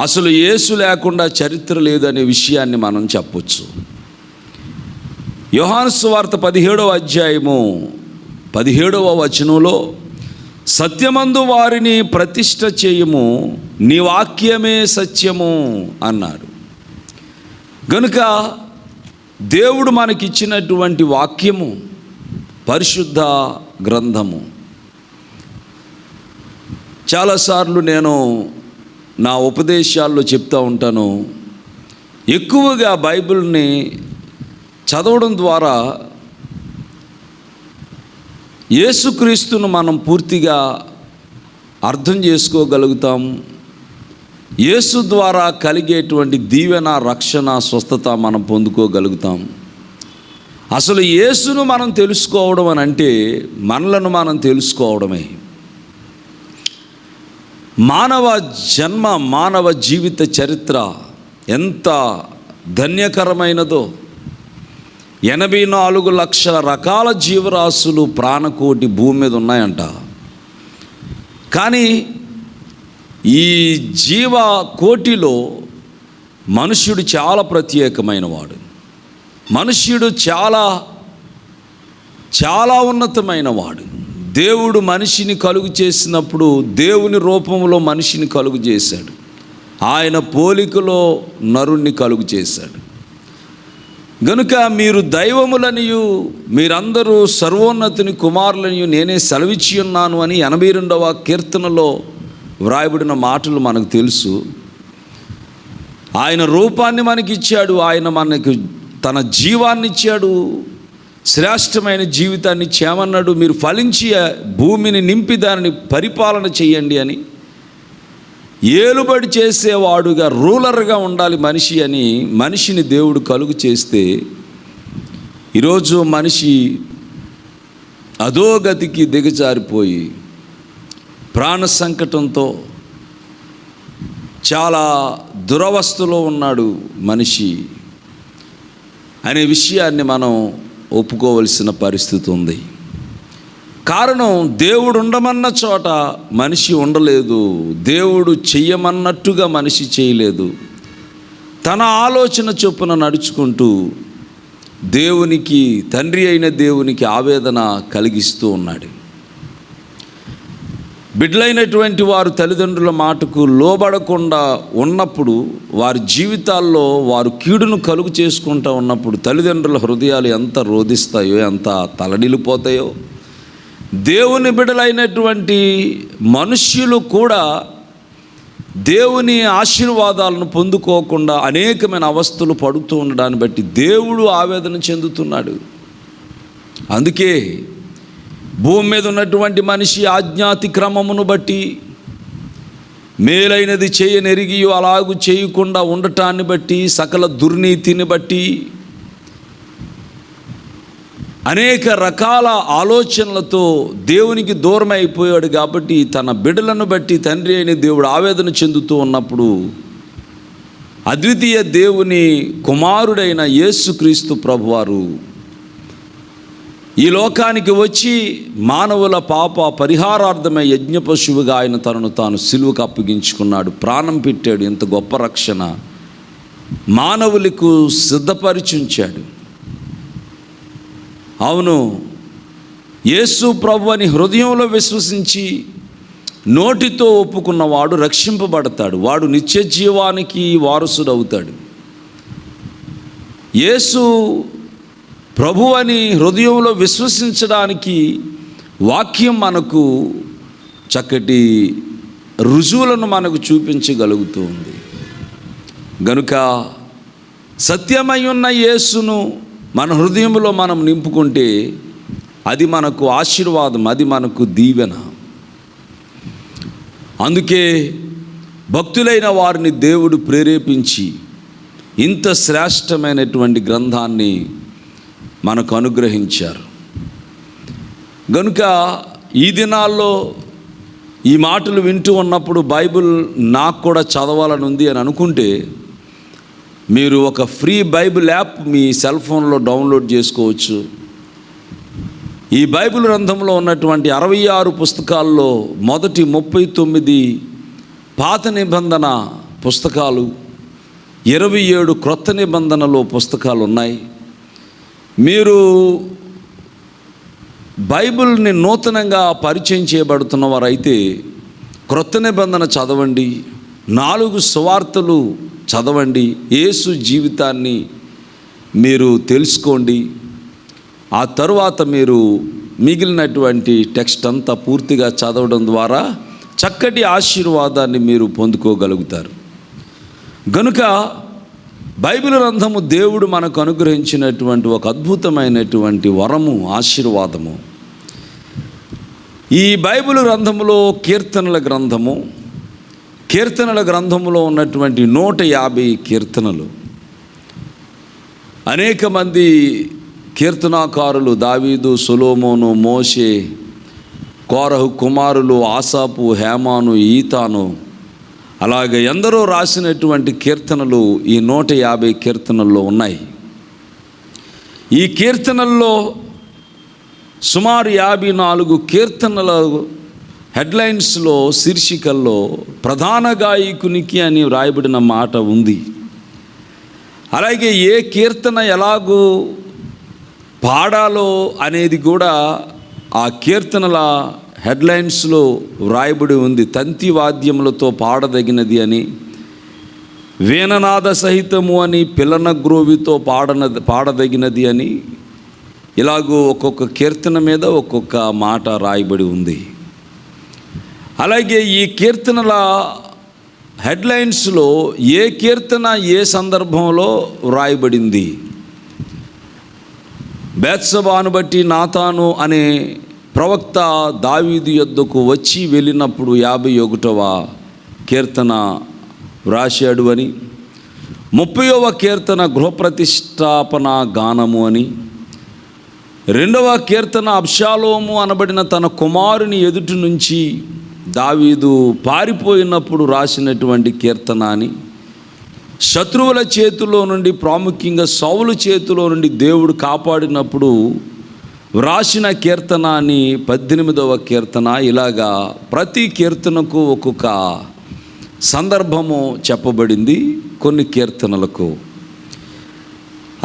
అసలు యేసు లేకుండా చరిత్ర లేదనే విషయాన్ని మనం చెప్పొచ్చు. యోహాను సువార్త 17వ అధ్యాయము 17వ వచనంలో సత్యమందు వారిని ప్రతిష్ఠ చేయము, నీ వాక్యమే సత్యము అన్నారు. గనుక దేవుడు మనకిచ్చినటువంటి వాక్యము పరిశుద్ధ గ్రంథము. చాలాసార్లు నేను నా ఉపదేశాల్లో చెప్తూ ఉంటాను, ఎక్కువగా బైబిల్ని చదవడం ద్వారా యేసుక్రీస్తును మనం పూర్తిగా అర్థం చేసుకోగలుగుతాం. యేసు ద్వారా కలిగేటువంటి దీవెన, రక్షణ, స్వస్థత మనం పొందుకోగలుగుతాం. అసలు యేసును మనం తెలుసుకోవడం అని అంటే మనలను మనం తెలుసుకోవడమే. మానవ జన్మ, మానవ జీవిత చరిత్ర ఎంత ధన్యకరమైనదో. 84 లక్షల రకాల జీవరాశులు, ప్రాణకోటి భూమి మీద ఉన్నాయంట. కానీ ఈ జీవ కోటిలో మనుష్యుడు చాలా ప్రత్యేకమైన వాడు. మనుష్యుడు చాలా చాలా ఉన్నతమైన వాడు. దేవుడు మనిషిని కలుగు చేసినప్పుడు దేవుని రూపంలో మనిషిని కలుగు చేశాడు. ఆయన పోలికలో నరుణ్ణి కలుగు చేశాడు. గనుక మీరు దైవములనియు మీరందరూ సర్వోన్నతుని కుమారులనియు నేనే సెలవిచ్చి ఉన్నాను అని 82వ కీర్తనలో వ్రాయబడిన మాటలు మనకు తెలుసు. ఆయన రూపాన్ని మనకిచ్చాడు, ఆయన మనకు తన జీవాన్ని ఇచ్చాడు, శ్రేష్టమైన జీవితాన్ని ఇచ్చామన్నాడు. మీరు ఫలించి భూమిని నింపి దానిని పరిపాలన చేయండి అని, ఏలుబడి చేసేవాడుగా, రూలర్గా ఉండాలి మనిషి అని మనిషిని దేవుడు కలుగు చేస్తే ఈరోజు మనిషి అధోగతికి దిగజారిపోయి ప్రాణ సంకటంతో చాలా దురవస్థలో ఉన్నాడు మనిషి అనే విషయాన్ని మనం ఒప్పుకోవలసిన పరిస్థితి ఉంది. కారణం, దేవుడు ఉండమన్న చోట మనిషి ఉండలేదు, దేవుడు చెయ్యమన్నట్టుగా మనిషి చేయలేదు. తన ఆలోచన చొప్పున నడుచుకుంటూ దేవునికి, తండ్రి అయిన దేవునికి ఆవేదన కలిగిస్తూ ఉన్నాడు. బిడ్డలైనటువంటి వారు తల్లిదండ్రుల మాటకు లోబడకుండా ఉన్నప్పుడు, వారి జీవితాల్లో వారు కీడును కలుగు చేసుకుంటూ ఉన్నప్పుడు తల్లిదండ్రుల హృదయాలు ఎంత రోధిస్తాయో, ఎంత తలడిల్లిపోతాయో. దేవుని బిడ్డలైనటువంటి మనుష్యులు కూడా దేవుని ఆశీర్వాదాలను పొందుకోకుండా అనేకమైన అవస్థలు పడుతూ ఉండడాన్ని బట్టి దేవుడు ఆవేదన చెందుతున్నాడు. అందుకే భూమి మీద ఉన్నటువంటి మనిషి ఆజ్ఞాతిక్రమమును బట్టి, మేలైనది చేయనెరిగి అలాగూ చేయకుండా ఉండటాన్ని బట్టి, సకల దుర్నీతిని బట్టి, అనేక రకాల ఆలోచనలతో దేవునికి దూరం అయిపోయాడు. కాబట్టి తన బిడ్డలను బట్టి తండ్రి అయిన దేవుడు ఆవేదన చెందుతూ ఉన్నప్పుడు, అద్వితీయ దేవుని కుమారుడైన యేసుక్రీస్తు ప్రభువారు ఈ లోకానికి వచ్చి మానవుల పాప పరిహారార్థమై యజ్ఞ పశువుగా ఆయన తనను తాను సిలువకు అప్పగించుకున్నాడు, ప్రాణం పెట్టాడు. ఎంత గొప్ప రక్షణ మానవులకు సిద్ధపరిచుంచాడు. అవును, యేసు ప్రభు అని హృదయంలో విశ్వసించి నోటితో ఒప్పుకున్నవాడు రక్షింపబడతాడు, వాడు నిత్య జీవానికి వారసుడవుతాడు. యేసు ప్రభు అని హృదయంలో విశ్వసించడానికి వాక్యం మనకు చక్కటి రుజువులను మనకు చూపించగలుగుతూ ఉంది. గనుక సత్యమై ఉన్న యేసును మన హృదయంలో మనం నింపుకుంటే అది మనకు ఆశీర్వాదం, అది మనకు దీవెన. అందుకే భక్తులైన వారిని దేవుడు ప్రేరేపించి ఇంత శ్రేష్టమైనటువంటి గ్రంథాన్ని మనకు అనుగ్రహించారు. గనుక ఈ దినాల్లో ఈ మాటలు వింటూ ఉన్నప్పుడు బైబిల్ నాకు కూడా చదవాలని ఉంది అని అనుకుంటే, మీరు ఒక ఫ్రీ బైబిల్ యాప్ మీ సెల్ ఫోన్లో డౌన్లోడ్ చేసుకోవచ్చు. ఈ బైబిల్ గ్రంథంలో ఉన్నటువంటి 66 పుస్తకాల్లో మొదటి 39 పాత నిబంధన పుస్తకాలు, 27 క్రొత్త నిబంధనలో పుస్తకాలు ఉన్నాయి. మీరు బైబిల్ని నూతనంగా పరిచయం చేయబడుతున్న వారైతే క్రొత్త నిబంధన చదవండి, 4 సువార్తలు చదవండి, యేసు జీవితాన్ని మీరు తెలుసుకోండి. ఆ తరువాత మీరు మిగిలినటువంటి టెక్స్ట్ అంతా పూర్తిగా చదవడం ద్వారా చక్కటి ఆశీర్వాదాన్ని మీరు పొందుకోగలుగుతారు. గనుక బైబిల్ గ్రంథము దేవుడు మనకు అనుగ్రహించినటువంటి ఒక అద్భుతమైనటువంటి వరము, ఆశీర్వాదము. ఈ బైబిల్ గ్రంథములో కీర్తనల గ్రంథము, కీర్తనల గ్రంథములో ఉన్నటువంటి 150 కీర్తనలు. అనేక మంది కీర్తనాకారులు, దావీదు, సొలొమోను, మోషే, కోరహు కుమారులు, ఆసాపు, హేమాను, ఈతాను, అలాగే ఎందరో రాసినటువంటి కీర్తనలు ఈ 150 కీర్తనల్లో ఉన్నాయి. ఈ కీర్తనల్లో సుమారు 54 కీర్తనల హెడ్లైన్స్లో, శీర్షికల్లో ప్రధాన గాయకునికి అని వ్రాయబడిన మాట ఉంది. అలాగే ఏ కీర్తన ఎలాగూ పాడాలో అనేది కూడా ఆ కీర్తనల హెడ్లైన్స్లో వ్రాయబడి ఉంది. తంతి వాద్యములతో పాడదగినది అని, వీణనాద సహితము అని, పిల్లన గ్రోవితో పాడదగినది అని, ఇలాగూ ఒక్కొక్క కీర్తన మీద ఒక్కొక్క మాట రాయబడి ఉంది. అలాగే ఈ కీర్తనల హెడ్లైన్స్లో ఏ కీర్తన ఏ సందర్భంలో వ్రాయబడింది. బేత్షెబాను బట్టి నాతాను అనే ప్రవక్త దావీదు యొద్దకు వచ్చి వెళ్ళినప్పుడు 51వ కీర్తన వ్రాశాడు అని, 30వ కీర్తన గృహప్రతిష్టాపన గానము అని, 2వ కీర్తన అబ్షాలోము అనబడిన తన కుమారుని ఎదుటి నుంచి దావీదు పారిపోయినప్పుడు రాసినటువంటి కీర్తన అని, శత్రువుల చేతిలో నుండి, ప్రాముఖ్యంగా సౌలు చేతిలో నుండి దేవుడు కాపాడినప్పుడు వ్రాసిన కీర్తన అని 18వ కీర్తన. ఇలాగా ప్రతి కీర్తనకు ఒక్కొక్క సందర్భము చెప్పబడింది కొన్ని కీర్తనలకు.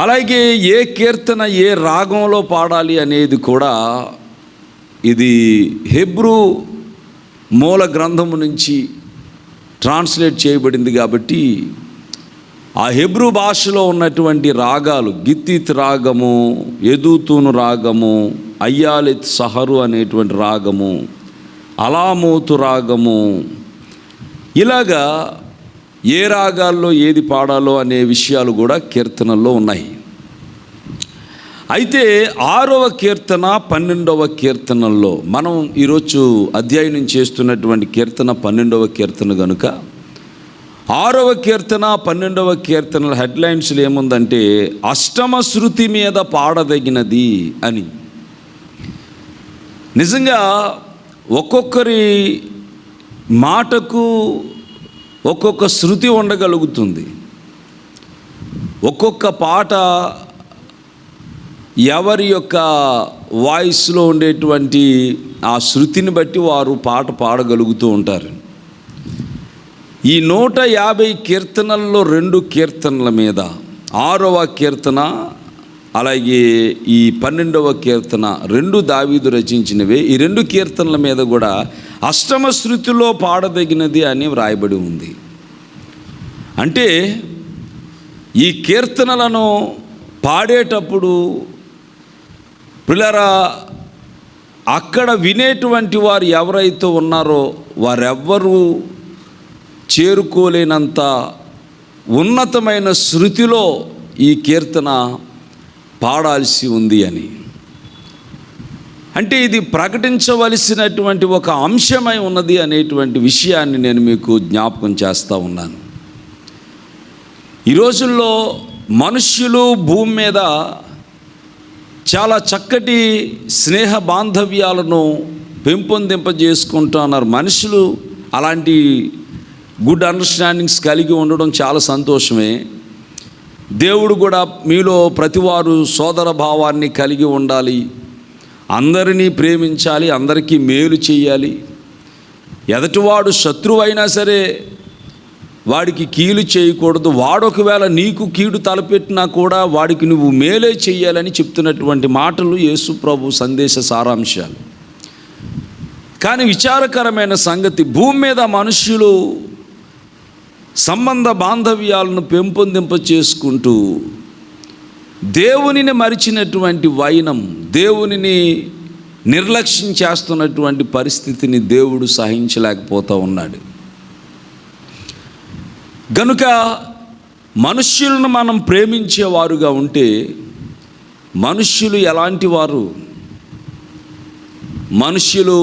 అలాగే ఏ కీర్తన ఏ రాగంలో పాడాలి అనేది కూడా ఇది హెబ్రూ మూల గ్రంథము నుంచి ట్రాన్స్లేట్ చేయబడింది కాబట్టి ఆ హెబ్రూ భాషలో ఉన్నటువంటి రాగాలు, గిత్తీత్ రాగము, యెదూతూను రాగము, అయ్యాలెత్ సహరు అనేటువంటి రాగము, అలామోతు రాగము, ఇలాగా ఏ రాగాల్లో ఏది పాడాలో అనే విషయాలు కూడా కీర్తనల్లో ఉన్నాయి. అయితే 6వ కీర్తన 12వ కీర్తనల్లో మనం ఈరోజు అధ్యయనం చేస్తున్నటువంటి కీర్తన 12వ కీర్తన కనుక 6వ కీర్తన 12వ కీర్తనల హెడ్లైన్స్లో ఏముందంటే అష్టమ శృతి మీద పాడదగినది అని. నిజంగా ఒక్కొక్కరి మాటకు ఒక్కొక్క శృతి ఉండగలుగుతుంది. ఒక్కొక్క పాట ఎవరి యొక్క వాయిస్లో ఉండేటువంటి ఆ శృతిని బట్టి వారు పాట పాడగలుగుతూ ఉంటారు. ఈ 150 కీర్తనల్లో 2 కీర్తనల మీద 6వ కీర్తన అలాగే ఈ 12వ కీర్తన 2 దావీదు రచించినవే. ఈ 2 కీర్తనల మీద కూడా అష్టమ శృతిలో పాడదగినది అని వ్రాయబడి ఉంది. అంటే ఈ కీర్తనలను పాడేటప్పుడు పిల్లరా అక్కడ వినేటువంటి వారు ఎవరైతే ఉన్నారో వారెవ్వరూ చేరుకోలేనంత ఉన్నతమైన శృతిలో ఈ కీర్తన పాడాల్సి ఉంది అని. అంటే ఇది ప్రకటించవలసినటువంటి ఒక అంశమై ఉన్నది అనేటువంటి విషయాన్ని నేను మీకు జ్ఞాపకం చేస్తూ ఉన్నాను. ఈ రోజుల్లో మనుష్యులు భూమి మీద చాలా చక్కటి స్నేహ బాంధవ్యాలను పెంపొందింపజేసుకుంటున్నారు. మనుషులు అలాంటి గుడ్ అండర్స్టాండింగ్స్ కలిగి ఉండడం చాలా సంతోషమే. దేవుడు కూడా మీలో ప్రతివారు సోదర భావాన్ని కలిగి ఉండాలి, అందరినీ ప్రేమించాలి, అందరికీ మేలు చేయాలి. ఎదటివాడు శత్రువు అయినా సరే వాడికి కీడు చేయకూడదు. వాడు ఒకవేళ నీకు కీడు తలపెట్టినా కూడా వాడికి నువ్వు మేలే చెయ్యాలని చెప్తున్నటువంటి మాటలు యేసు ప్రభు సందేశ సారాంశాలు. కానీ విచారకరమైన సంగతి, భూమి మీద మనుష్యులు సంబంధ బాంధవ్యాలను పెంపొందింప చేసుకుంటూ దేవునిని మరిచినటువంటి వైనం, దేవునిని నిర్లక్ష్యం చేస్తున్నటువంటి పరిస్థితిని దేవుడు సహించలేకపోతూ ఉన్నాడు. గనుక మనుష్యులను మనం ప్రేమించేవారుగా ఉంటే, మనుష్యులు ఎలాంటి వారు, మనుష్యులు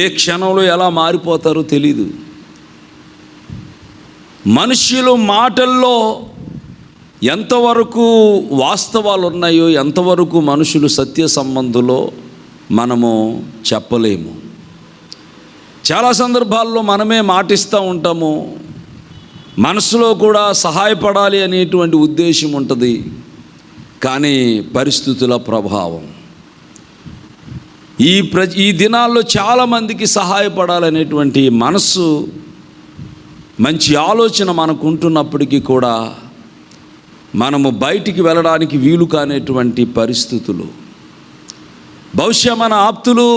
ఏ క్షణంలో ఎలా మారిపోతారో తెలీదు. మనుష్యులు మాటల్లో ఎంతవరకు వాస్తవాలు ఉన్నాయో, ఎంతవరకు మనుషులు సత్య సంబంధులో మనము చెప్పలేము. చాలా సందర్భాల్లో మనమే మాటిస్తూ ఉంటాము, మనసులో కూడా సహాయపడాలి అనేటువంటి ఉద్దేశం ఉంటుంది. కానీ పరిస్థితుల ప్రభావం, ఈ దినాల్లో చాలామందికి సహాయపడాలనేటువంటి మనస్సు, మంచి ఆలోచన మనకు ఉంటున్నప్పటికీ కూడా మనము బయటికి వెళ్ళడానికి వీలు కానటువంటి పరిస్థితులు. బహుశా మన ఆప్తులు,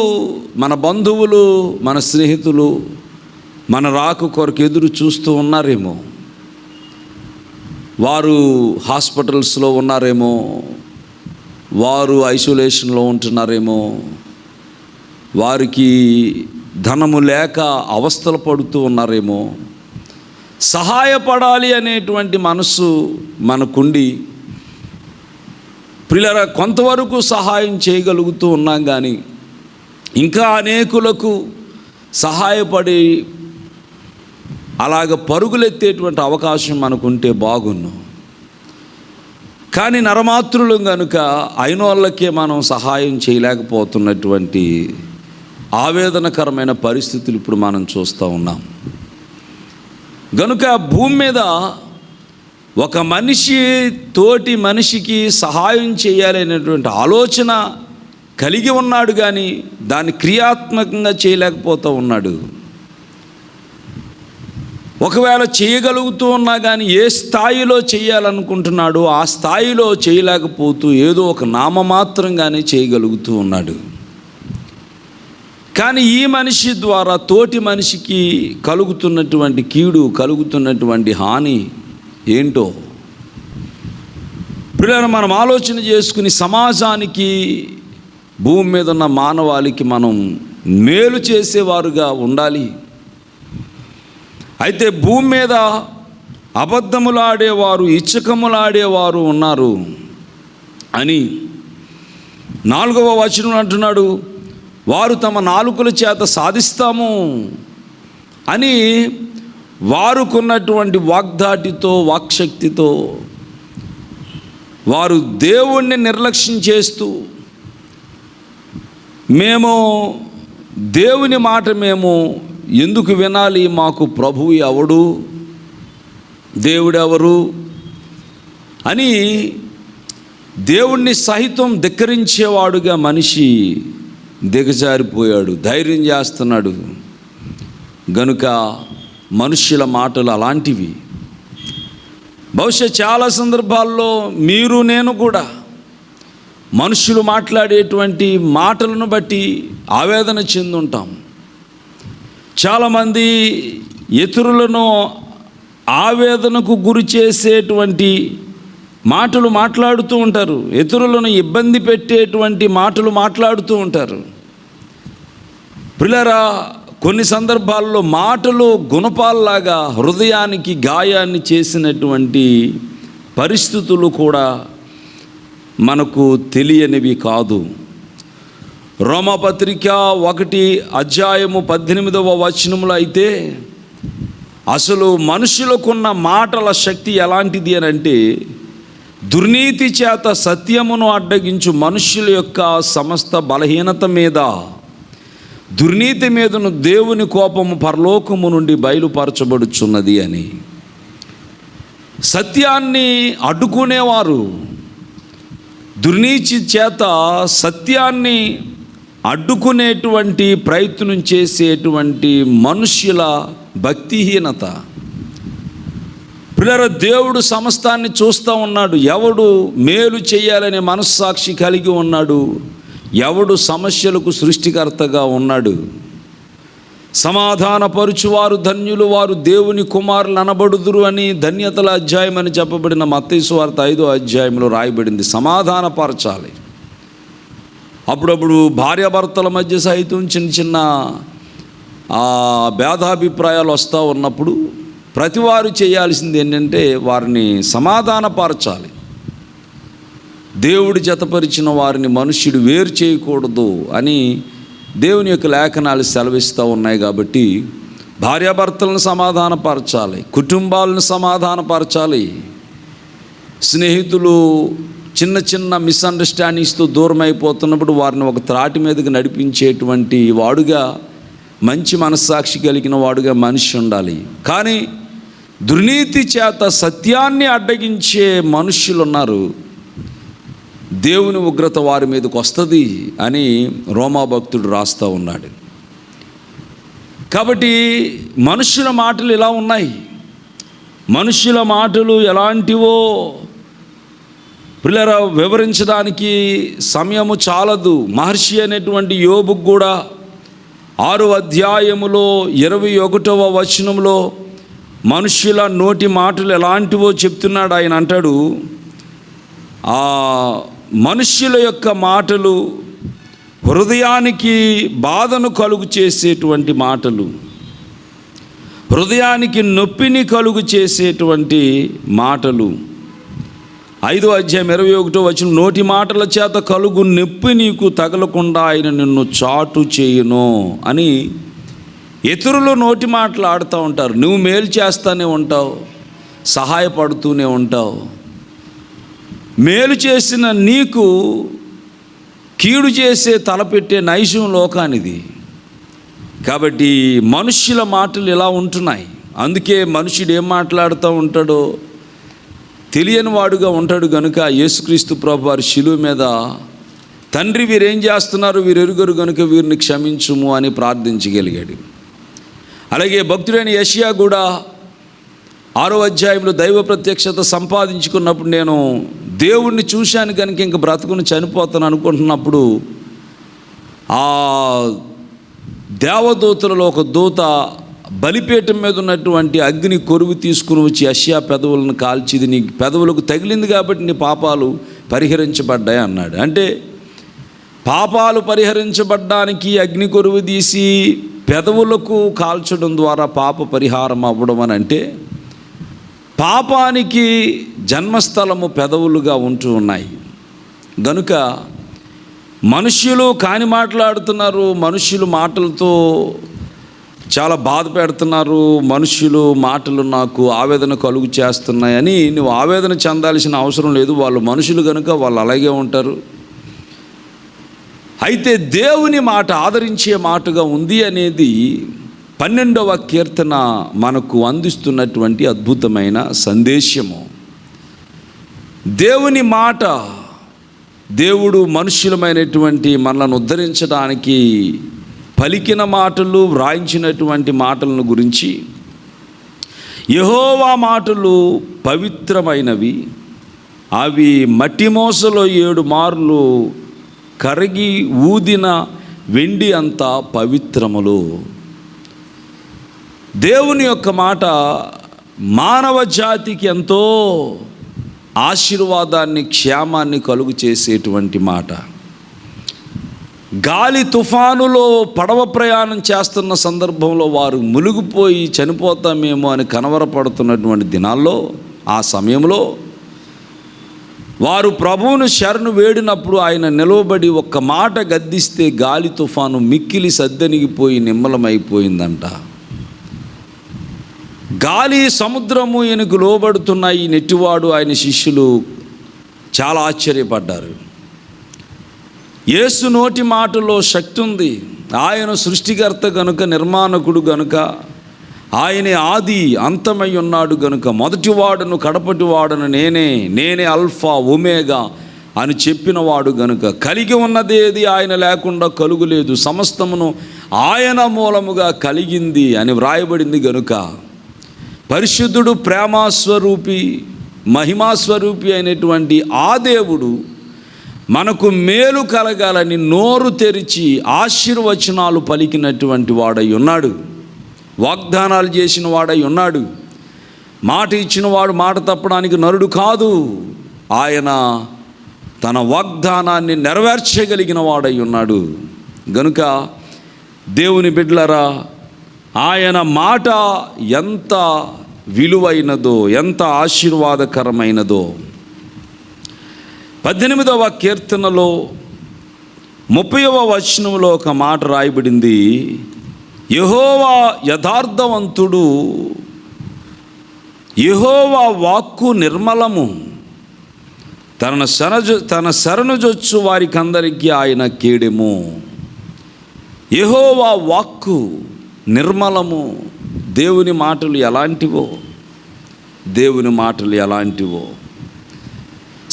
మన బంధువులు, మన స్నేహితులు మన రాక కొరకు ఎదురు చూస్తూ ఉన్నారేమో. వారు హాస్పిటల్స్లో ఉన్నారేమో, వారు ఐసోలేషన్లో ఉంటున్నారేమో, వారికి ధనము లేక అవస్థలు పడుతూ ఉన్నారేమో. సహాయపడాలి అనేటువంటి మనసు మనకుండి ప్రియులారా కొంతవరకు సహాయం చేయగలుగుతూ ఉన్నాం. కానీ ఇంకా అనేకులకు సహాయపడి అలాగ పరుగులెత్తేటువంటి అవకాశం మనకుంటే బాగున్ను. కానీ నరమాత్రులు కనుక అయిన వాళ్ళకే మనం సహాయం చేయలేకపోతున్నటువంటి ఆవేదనకరమైన పరిస్థితులు ఇప్పుడు మనం చూస్తూ ఉన్నాం. గనుక భూమి మీద ఒక మనిషి తోటి మనిషికి సహాయం చేయాలనేటువంటి ఆలోచన కలిగి ఉన్నాడు, కానీ దాన్ని క్రియాత్మకంగా చేయలేకపోతూ ఉన్నాడు. ఒకవేళ చేయగలుగుతూ ఉన్నా కానీ ఏ స్థాయిలో చేయాలనుకుంటున్నాడో ఆ స్థాయిలో చేయలేకపోతూ ఏదో ఒక నామమాత్రంగానే చేయగలుగుతూ ఉన్నాడు. కానీ ఈ మనిషి ద్వారా తోటి మనిషికి కలుగుతున్నటువంటి కీడు, కలుగుతున్నటువంటి హాని ఏంటో పిల్లలు మనం ఆలోచన చేసుకుని సమాజానికి, భూమి మీద ఉన్న మానవాళికి మనం మేలు చేసేవారుగా ఉండాలి. అయితే భూమి మీద అబద్ధములాడేవారు, ఇచ్చకములాడేవారు ఉన్నారు అని 4వ వచనం అంటున్నాడు. వారు తమ నాలుకల చేత సాధిస్తాము అని వారుకున్నటువంటి వాగ్దాటితో, వాక్శక్తితో వారు దేవుణ్ణి నిర్లక్ష్యం చేస్తూ, మేము దేవుని మాట మేము ఎందుకు వినాలి, మాకు ప్రభువు ఎవడు, దేవుడెవరు అని దేవుణ్ణి సహితం ధిక్కరించేవాడుగా మనిషి దిగజారిపోయాడు, ధైర్యం చేస్తున్నాడు. గనుక మనుష్యుల మాటలు అలాంటివి. బహుశా చాలా సందర్భాల్లో మీరు నేను కూడా మనుషులు మాట్లాడేటువంటి మాటలను బట్టి ఆవేదన చెందుంటాం. చాలామంది ఇతరులను ఆవేదనకు గురి చేసేటువంటి మాటలు మాట్లాడుతూ ఉంటారు, ఇతరులను ఇబ్బంది పెట్టేటువంటి మాటలు మాట్లాడుతూ ఉంటారు. పిల్లరా, కొన్ని సందర్భాల్లో మాటలు గుణపాల్లాగా హృదయానికి గాయాన్ని చేసినటువంటి పరిస్థితులు కూడా మనకు తెలియనివి కాదు. రోమాపత్రిక 1:18 అయితే అసలు మనుషులకున్న మాటల శక్తి ఎలాంటిది అని అంటే, దుర్నీతి చేత సత్యమును అడ్డగించు మనుష్యుల యొక్క సమస్త బలహీనత మీద, దుర్నీతి మీదను దేవుని కోపము పరలోకము నుండి బయలుపరచబడుచున్నది అని. సత్యాన్ని అడ్డుకునేవారు, దుర్నీతి చేత సత్యాన్ని అడ్డుకునేటువంటి ప్రయత్నం చేసేటువంటి మనుష్యుల భక్తిహీనత. పిల్లల, దేవుడు సమస్తాన్ని చూస్తూ ఉన్నాడు. ఎవడు మేలు చేయాలనే మనస్సాక్షి కలిగి ఉన్నాడు, ఎవడు సమస్యలకు సృష్టికర్తగా ఉన్నాడు. సమాధానపరుచువారు ధన్యులు, వారు దేవుని కుమారులు అనబడుదురు అని ధన్యతల అధ్యాయం అని చెప్పబడిన మత్తయి సువార్త 5వ అధ్యాయంలో రాయబడింది. సమాధానపరచాలి. అప్పుడప్పుడు భార్యాభర్తల మధ్య సైతం చిన్న చిన్న భేదాభిప్రాయాలు వస్తూ ఉన్నప్పుడు ప్రతివారు చేయాల్సింది ఏంటంటే వారిని సమాధానపరచాలి. దేవుడు జతపరిచిన వారిని మనుష్యుడు వేరు చేయకూడదు అని దేవుని యొక్క లేఖనాలు సెలవిస్తూ ఉన్నాయి. కాబట్టి భార్యాభర్తలను సమాధానపరచాలి, కుటుంబాలను సమాధానపరచాలి. స్నేహితులు చిన్న చిన్న మిస్అండర్స్టాండింగ్స్తో దూరం అయిపోతున్నప్పుడు వారిని ఒక త్రాటి మీదకి నడిపించేటువంటి వాడుగా, మంచి మనస్సాక్షి కలిగిన వాడుగా మనిషి ఉండాలి. కానీ దుర్నీతి చేత సత్యాన్ని అడ్డగించే మనుష్యులు ఉన్నారు, దేవుని ఉగ్రత వారి మీదకి వస్తుంది అని రోమా భక్తుడు రాస్తూ ఉన్నాడు. కాబట్టి మనుష్యుల మాటలు ఇలా ఉన్నాయి. మనుష్యుల మాటలు ఎలాంటివో పిల్లరా వివరించడానికి సమయము చాలదు. మహర్షి అనేటువంటి యోబుకు కూడా 6వ అధ్యాయములో 21వ వచనంలో మనుష్యుల నోటి మాటలు ఎలాంటివో చెప్తున్నాడు. ఆయన అంటాడు, ఆ మనుష్యుల యొక్క మాటలు హృదయానికి బాధను కలుగు చేసేటువంటి మాటలు, హృదయానికి నొప్పిని కలుగు చేసేటువంటి మాటలు. 5వ అధ్యాయం 21వ వచనం, నోటి మాటల చేత కలుగు నొప్పి నీకు తగలకుండా ఆయన నిన్ను చాటు చేయును అని. ఇతరులు నోటి మాటలు ఆడుతూ ఉంటారు, నువ్వు మేలు చేస్తూనే ఉంటావు, సహాయపడుతూనే ఉంటావు. మేలు చేసిన నీకు కీడు చేసే తలపెట్టే నైజం లోకానిది. కాబట్టి మనుష్యుల మాటలు ఇలా ఉంటున్నాయి. అందుకే మనుష్యుడు ఏం మాట్లాడుతూ ఉంటాడో తెలియని వాడుగా ఉంటాడు. కనుక యేసుక్రీస్తు ప్రభువు వారి శిలువ మీద, తండ్రి వీరేం చేస్తున్నారు, వీరు ఎరుగరు కనుక వీరిని క్షమించుము అని ప్రార్థించగలిగాడు. అలాగే భక్తుడైన యెషయా కూడా 6వ అధ్యాయంలో దైవ ప్రత్యక్షత సంపాదించుకున్నప్పుడు, నేను దేవుణ్ణి చూశాను కనుక ఇంక బ్రతుకుని చనిపోతాను అనుకుంటున్నప్పుడు, ఆ దేవదూతలలో ఒక దూత బలిపీఠం మీద ఉన్నటువంటి అగ్ని కొరువు తీసుకుని వచ్చి యెషయా పెదవులను కాల్చిది, నీ పెదవులకు తగిలింది కాబట్టి నీ పాపాలు పరిహరించబడ్డాయి అన్నాడు. అంటే పాపాలు పరిహరించబడ్డానికి అగ్ని కొరువు తీసి పెదవులకు కాల్చడం ద్వారా పాప పరిహారం అవ్వడం అని అంటే, పాపానికి జన్మస్థలము పెదవులుగా ఉంటూ ఉన్నాయి. గనుక మనుష్యులు కాని మాట్లాడుతున్నారు, మనుష్యులు మాటలతో చాలా బాధ పెడుతున్నారు, మనుష్యులు మాటలు నాకు ఆవేదన కలుగు చేస్తున్నాయని నువ్వు ఆవేదన చెందాల్సిన అవసరం లేదు. వాళ్ళు మనుషులు కనుక వాళ్ళు అలాగే ఉంటారు. అయితే దేవుని మాట ఆదరించే మాటగా ఉంది అనేది 12వ కీర్తన మనకు అందిస్తున్నటువంటి అద్భుతమైన సందేశము. దేవుని మాట, దేవుడు మనుష్యులమైనటువంటి మనలను ఉద్ధరించడానికి పలికిన మాటలు, వ్రాయించినటువంటి మాటలను గురించి, యెహోవా మాటలు పవిత్రమైనవి, అవి మట్టి మోసలో 7 మార్లు కరిగి ఊదిన వెండి అంతా పవిత్రములు. దేవుని యొక్క మాట మానవ జాతికి ఎంతో ఆశీర్వాదాన్ని, క్షేమాన్ని కలుగు చేసేటువంటి మాట. గాలి తుఫానులో పడవ ప్రయాణం చేస్తున్న సందర్భంలో వారు మునిగిపోయి చనిపోతామేమో అని కనవరపడుతున్నటువంటి దినాల్లో, ఆ సమయంలో వారు ప్రభువును శరణు వేడినప్పుడు ఆయన నిలవబడి ఒక్క మాట గద్దిస్తే గాలి తుఫాను మిక్కిలి సద్దనిగిపోయి నిమ్మలమైపోయిందంట. గాలి, సముద్రము ఈయనకు లోబడుతున్నాయి. నెట్టివాడు, ఆయన శిష్యులు చాలా ఆశ్చర్యపడ్డారు. యేసు నోటి మాటలో శక్తి ఉంది. ఆయన సృష్టికర్త గనుక, నిర్మాణకుడు గనుక, ఆయనే ఆది అంతమై ఉన్నాడు గనుక, మొదటివాడును కడపటివాడును నేనే, నేనే అల్ఫా ఒమేగా, అని చెప్పినవాడు గనుక కలిగి ఉన్నదేది ఆయన లేకుండా కలుగులేదు, సమస్తమును ఆయన మూలముగా కలిగింది అని వ్రాయబడింది గనుక పరిశుద్ధుడు, ప్రేమాస్వరూపి, మహిమాస్వరూపి అయినటువంటి ఆ దేవుడు మనకు మేలు కలగాలని నోరు తెరిచి ఆశీర్వచనాలు పలికినటువంటి వాడై ఉన్నాడు. వాగ్దానాలు చేసిన వాడై ఉన్నాడు. మాట ఇచ్చినవాడు మాట తప్పడానికి నరుడు కాదు. ఆయన తన వాగ్దానాన్ని నెరవేర్చగలిగిన వాడై ఉన్నాడు గనుక దేవుని బిడ్డలారా, ఆయన మాట ఎంత విలువైనదో, ఎంత ఆశీర్వాదకరమైనదో 18వ కీర్తనలో 30వ వచనంలో ఒక మాట రాయబడింది. యెహోవా యథార్థవంతుడు, యెహోవా వాక్కు నిర్మలము, తన శరణుజొచ్చు వారికందరికీ ఆయన కేడెము. యెహోవా వాక్కు నిర్మలము. దేవుని మాటలు ఎలాంటివో, దేవుని మాటలు ఎలాంటివో.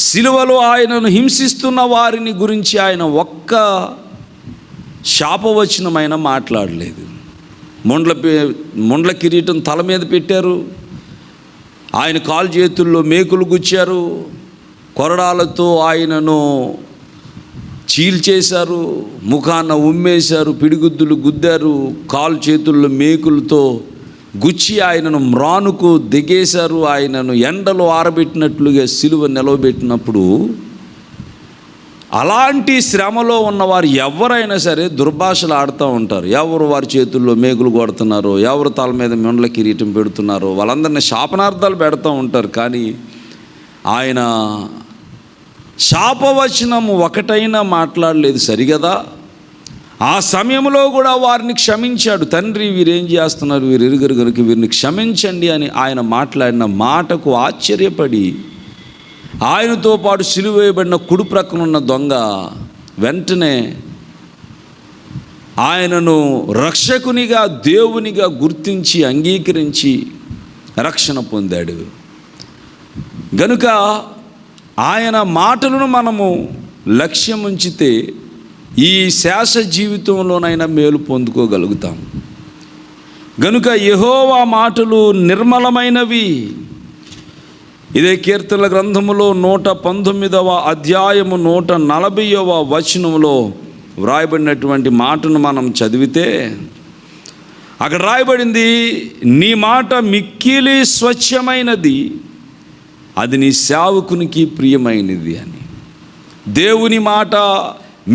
సిలువలో ఆయనను హింసిస్తున్న వారిని గురించి ఆయన ఒక్క శాపవచనమైన మాట్లాడలేదు. ముండ్ల కిరీటం తల మీద పెట్టారు, ఆయన కాలు చేతుల్లో మేకులు గుచ్చారు, కొరడాలతో ఆయనను చీల్చేశారు, ముఖాన ఉమ్మేశారు, పిడిగుద్దులు గుద్దారు, కాలు చేతుల్లో మేకులతో గుచ్చి ఆయనను మ్రానుకు దిగేశారు. ఆయనను ఎండలో ఆరబెట్టినట్లుగా సిలువ నిలవబెట్టినప్పుడు అలాంటి శ్రమలో ఉన్నవారు ఎవరైనా సరే దుర్భాషలు ఆడుతూ ఉంటారు. ఎవరు వారి చేతుల్లో మేకులు కొడుతున్నారో, ఎవరు తల మీద ముండ్ల కిరీటం పెడుతున్నారో వాళ్ళందరినీ శాపనార్థాలు పెడుతూ ఉంటారు. కానీ ఆయన శాపవచనము ఒకటైనా మాట్లాడలేదు, సరిగదా? ఆ సమయంలో కూడా వారిని క్షమించాడు. తండ్రి, వీరేం చేస్తున్నారు, వీరు ఎరుగరు కనుక వీరిని క్షమించండి అని ఆయన మాట్లాడిన మాటకు ఆశ్చర్యపడి ఆయనతో పాటు సిలువ వేయబడిన కుడి ప్రక్కనున్న దొంగ వెంటనే ఆయనను రక్షకునిగా, దేవునిగా గుర్తించి అంగీకరించి రక్షణ పొందాడు. గనుక ఆయన మాటలను మనము లక్ష్యం ఉంచితే ఈ శేష జీవితంలోనైనా మేలు పొందుకోగలుగుతాం. గనుక యెహోవా మాటలు నిర్మలమైనవి. ఇదే కీర్తనల గ్రంథములో 119వ అధ్యాయము 140వ వచనములో వ్రాయబడినటువంటి మాటను మనం చదివితే అక్కడ రాయబడింది, నీ మాట మిక్కిలి స్వచ్ఛమైనది, అది నీ సేవకునికి ప్రియమైనది అని. దేవుని మాట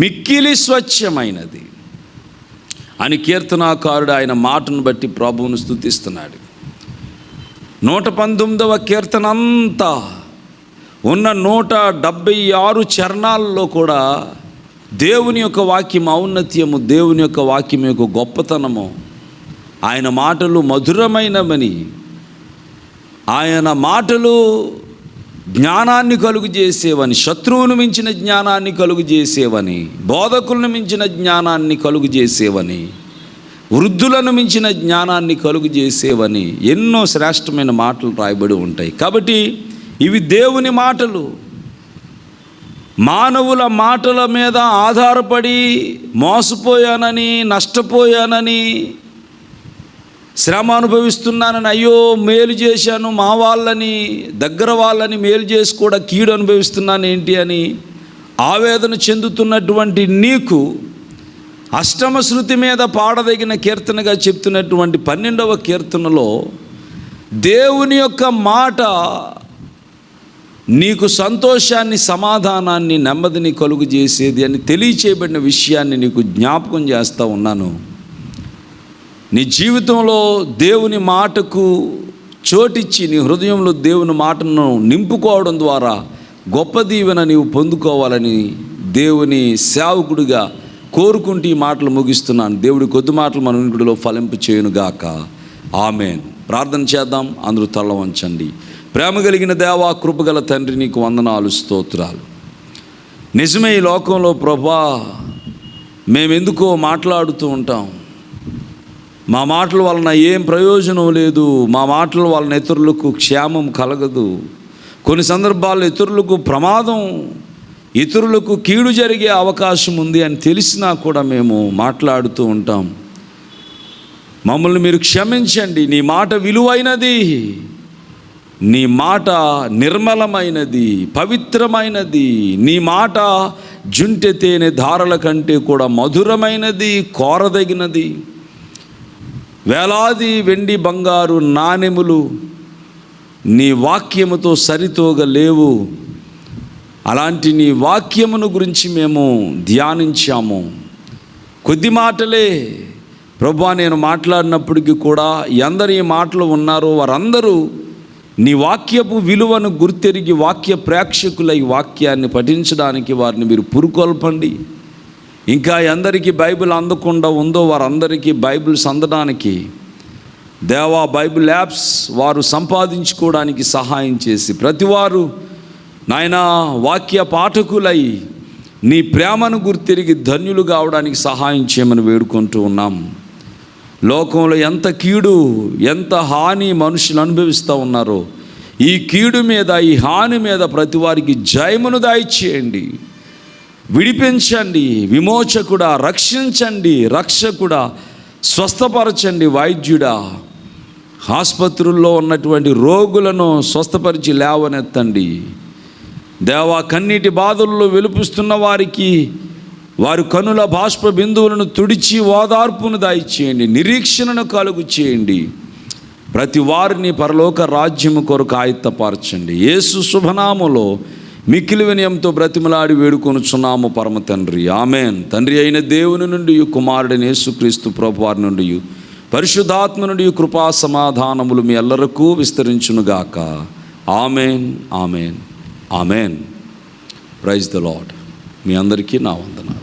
మిక్కిలి స్వచ్ఛమైనది అని కీర్తనాకారుడు ఆయన మాటను బట్టి ప్రభువును స్తుతిస్తున్నాడు. 119వ కీర్తన అంతా ఉన్న 176 చరణాల్లో కూడా దేవుని యొక్క వాక్యం ఔన్నత్యము, దేవుని యొక్క వాక్యం యొక్క గొప్పతనము, ఆయన మాటలు మధురమైనవని, ఆయన మాటలు జ్ఞానాన్ని కలుగు చేసేవని, శత్రువును మించిన జ్ఞానాన్ని కలుగు చేసేవని, బోధకులను మించిన జ్ఞానాన్ని కలుగు చేసేవని, వృద్ధులను మించిన జ్ఞానాన్ని కలుగు చేసేవని ఎన్నో శ్రేష్టమైన మాటలు రాయబడి ఉంటాయి. కాబట్టి ఇవి దేవుని మాటలు. మానవుల మాటల మీద ఆధారపడి మోసపోయానని, నష్టపోయానని, శ్రమ అనుభవిస్తున్నానని, అయ్యో మేలు చేశాను మా వాళ్ళని, దగ్గర వాళ్ళని మేలు చేసి కూడా కీడు అనుభవిస్తున్నాను ఏంటి అని ఆవేదన చెందుతున్నటువంటి నీకు అష్టమ శృతి మీద పాడదగిన కీర్తనగా చెప్తున్నటువంటి 12వ కీర్తనలో దేవుని యొక్క మాట నీకు సంతోషాన్ని, సమాధానాన్ని, నెమ్మదిని కలుగు చేసేది అని తెలియచేయబడిన విషయాన్ని నీకు జ్ఞాపకం చేస్తూ ఉన్నాను. నీ జీవితంలో దేవుని మాటకు చోటిచ్చి నీ హృదయంలో దేవుని మాటను నింపుకోవడం ద్వారా గొప్ప దీవెన నీవు పొందుకోవాలని దేవుని సేవకుడిగా కోరుకుంటూ ఈ మాటలు ముగిస్తున్నాను. దేవుడి కొద్ది మాటలు మన వినికిడిలో ఫలింపు చేయునుగాక. ఆమేన్. ప్రార్థన చేద్దాం. అందరూ తల వంచండి. ప్రేమ కలిగిన దేవా, కృపగల తండ్రి, నీకు వందనాలు, స్తోత్రాలు. నిజమే, ఈ లోకంలో ప్రభా మేమెందుకో మాట్లాడుతూ ఉంటాం. మా మాటల వలన ఏం ప్రయోజనం లేదు, మా మాటల వలన ఇతరులకు క్షేమం కలగదు, కొన్ని సందర్భాల్లో ఇతరులకు ప్రమాదం ఇతరులకు కీడు జరిగే అవకాశం ఉంది అని తెలిసినా కూడా మేము మాట్లాడుతూ ఉంటాం. మమ్మల్ని మీరు క్షమించండి, నీ మాట విలువైనది, నీ మాట నిర్మలమైనది, పవిత్రమైనది, నీ మాట జుంటె తేనె ధారల కంటే కూడా మధురమైనది, కోరదగినది. వేలాది వెండి బంగారు నాణెములు నీ వాక్యముతో సరితూగ లేవు. అలాంటి నీ వాక్యమును గురించి మేము ధ్యానించాము. కొద్ది మాటలే ప్రభువా, నేను మాట్లాడినప్పటికీ కూడా ఎందరు ఈ మాటలు ఉన్నారో వారందరూ నీ వాక్యపు విలువను గుర్తెరిగి వాక్య ప్రేక్షకులై వాక్యాన్ని పఠించడానికి వారిని మీరు పురుకొల్పండి. ఇంకా ఎందరికీ బైబిల్ అందకుండా ఉందో వారందరికీ బైబిల్స్ అందడానికి దేవా బైబిల్ యాప్స్ వారు సంపాదించుకోవడానికి సహాయం చేసి ప్రతివారు నాయనా వాక్య పాఠకులై నీ ప్రేమను గుర్తిరిగి ధన్యులు కావడానికి సహాయం చేయమని వేడుకుంటూ ఉన్నాం. లోకంలో ఎంత కీడు, ఎంత హాని మనుషులు అనుభవిస్తూ ఉన్నారో, ఈ కీడు మీద, ఈ హాని మీద ప్రతి వారికి జయమును దయచేయండి. విడిపించండి, విమోచకుడా రక్షించండి, రక్షకుడా స్వస్థపరచండి, వైద్యుడా ఆసుపత్రుల్లో ఉన్నటువంటి రోగులను స్వస్థపరిచి లేవనెత్తండి. దేవా, కన్నీటి బాధల్లో వెలుపుస్తున్న వారికి వారి కనుల బాష్ప బిందువులను తుడిచి ఓదార్పును దయచేయండి, నిరీక్షణను కలుగు చేయండి. ప్రతి వారిని పరలోక రాజ్యము కొరకు ఆయత్తపరచండి. యేసు శుభనామములో మిక్కిలి వినయంతో బ్రతిమలాడి వేడుకొనుచున్నాము పరమ తండ్రి, ఆమెన్. తండ్రి అయిన దేవుని నుండి, కుమారుడైన యేసుక్రీస్తు ప్రభువారి నుండి, పరిశుద్ధాత్మ నుండి కృపా సమాధానములు మీ ఎల్లరకు విస్తరించునుగాక. Amen, amen, amen. Praise the Lord. మీ అందరికీ నా వందనాలు.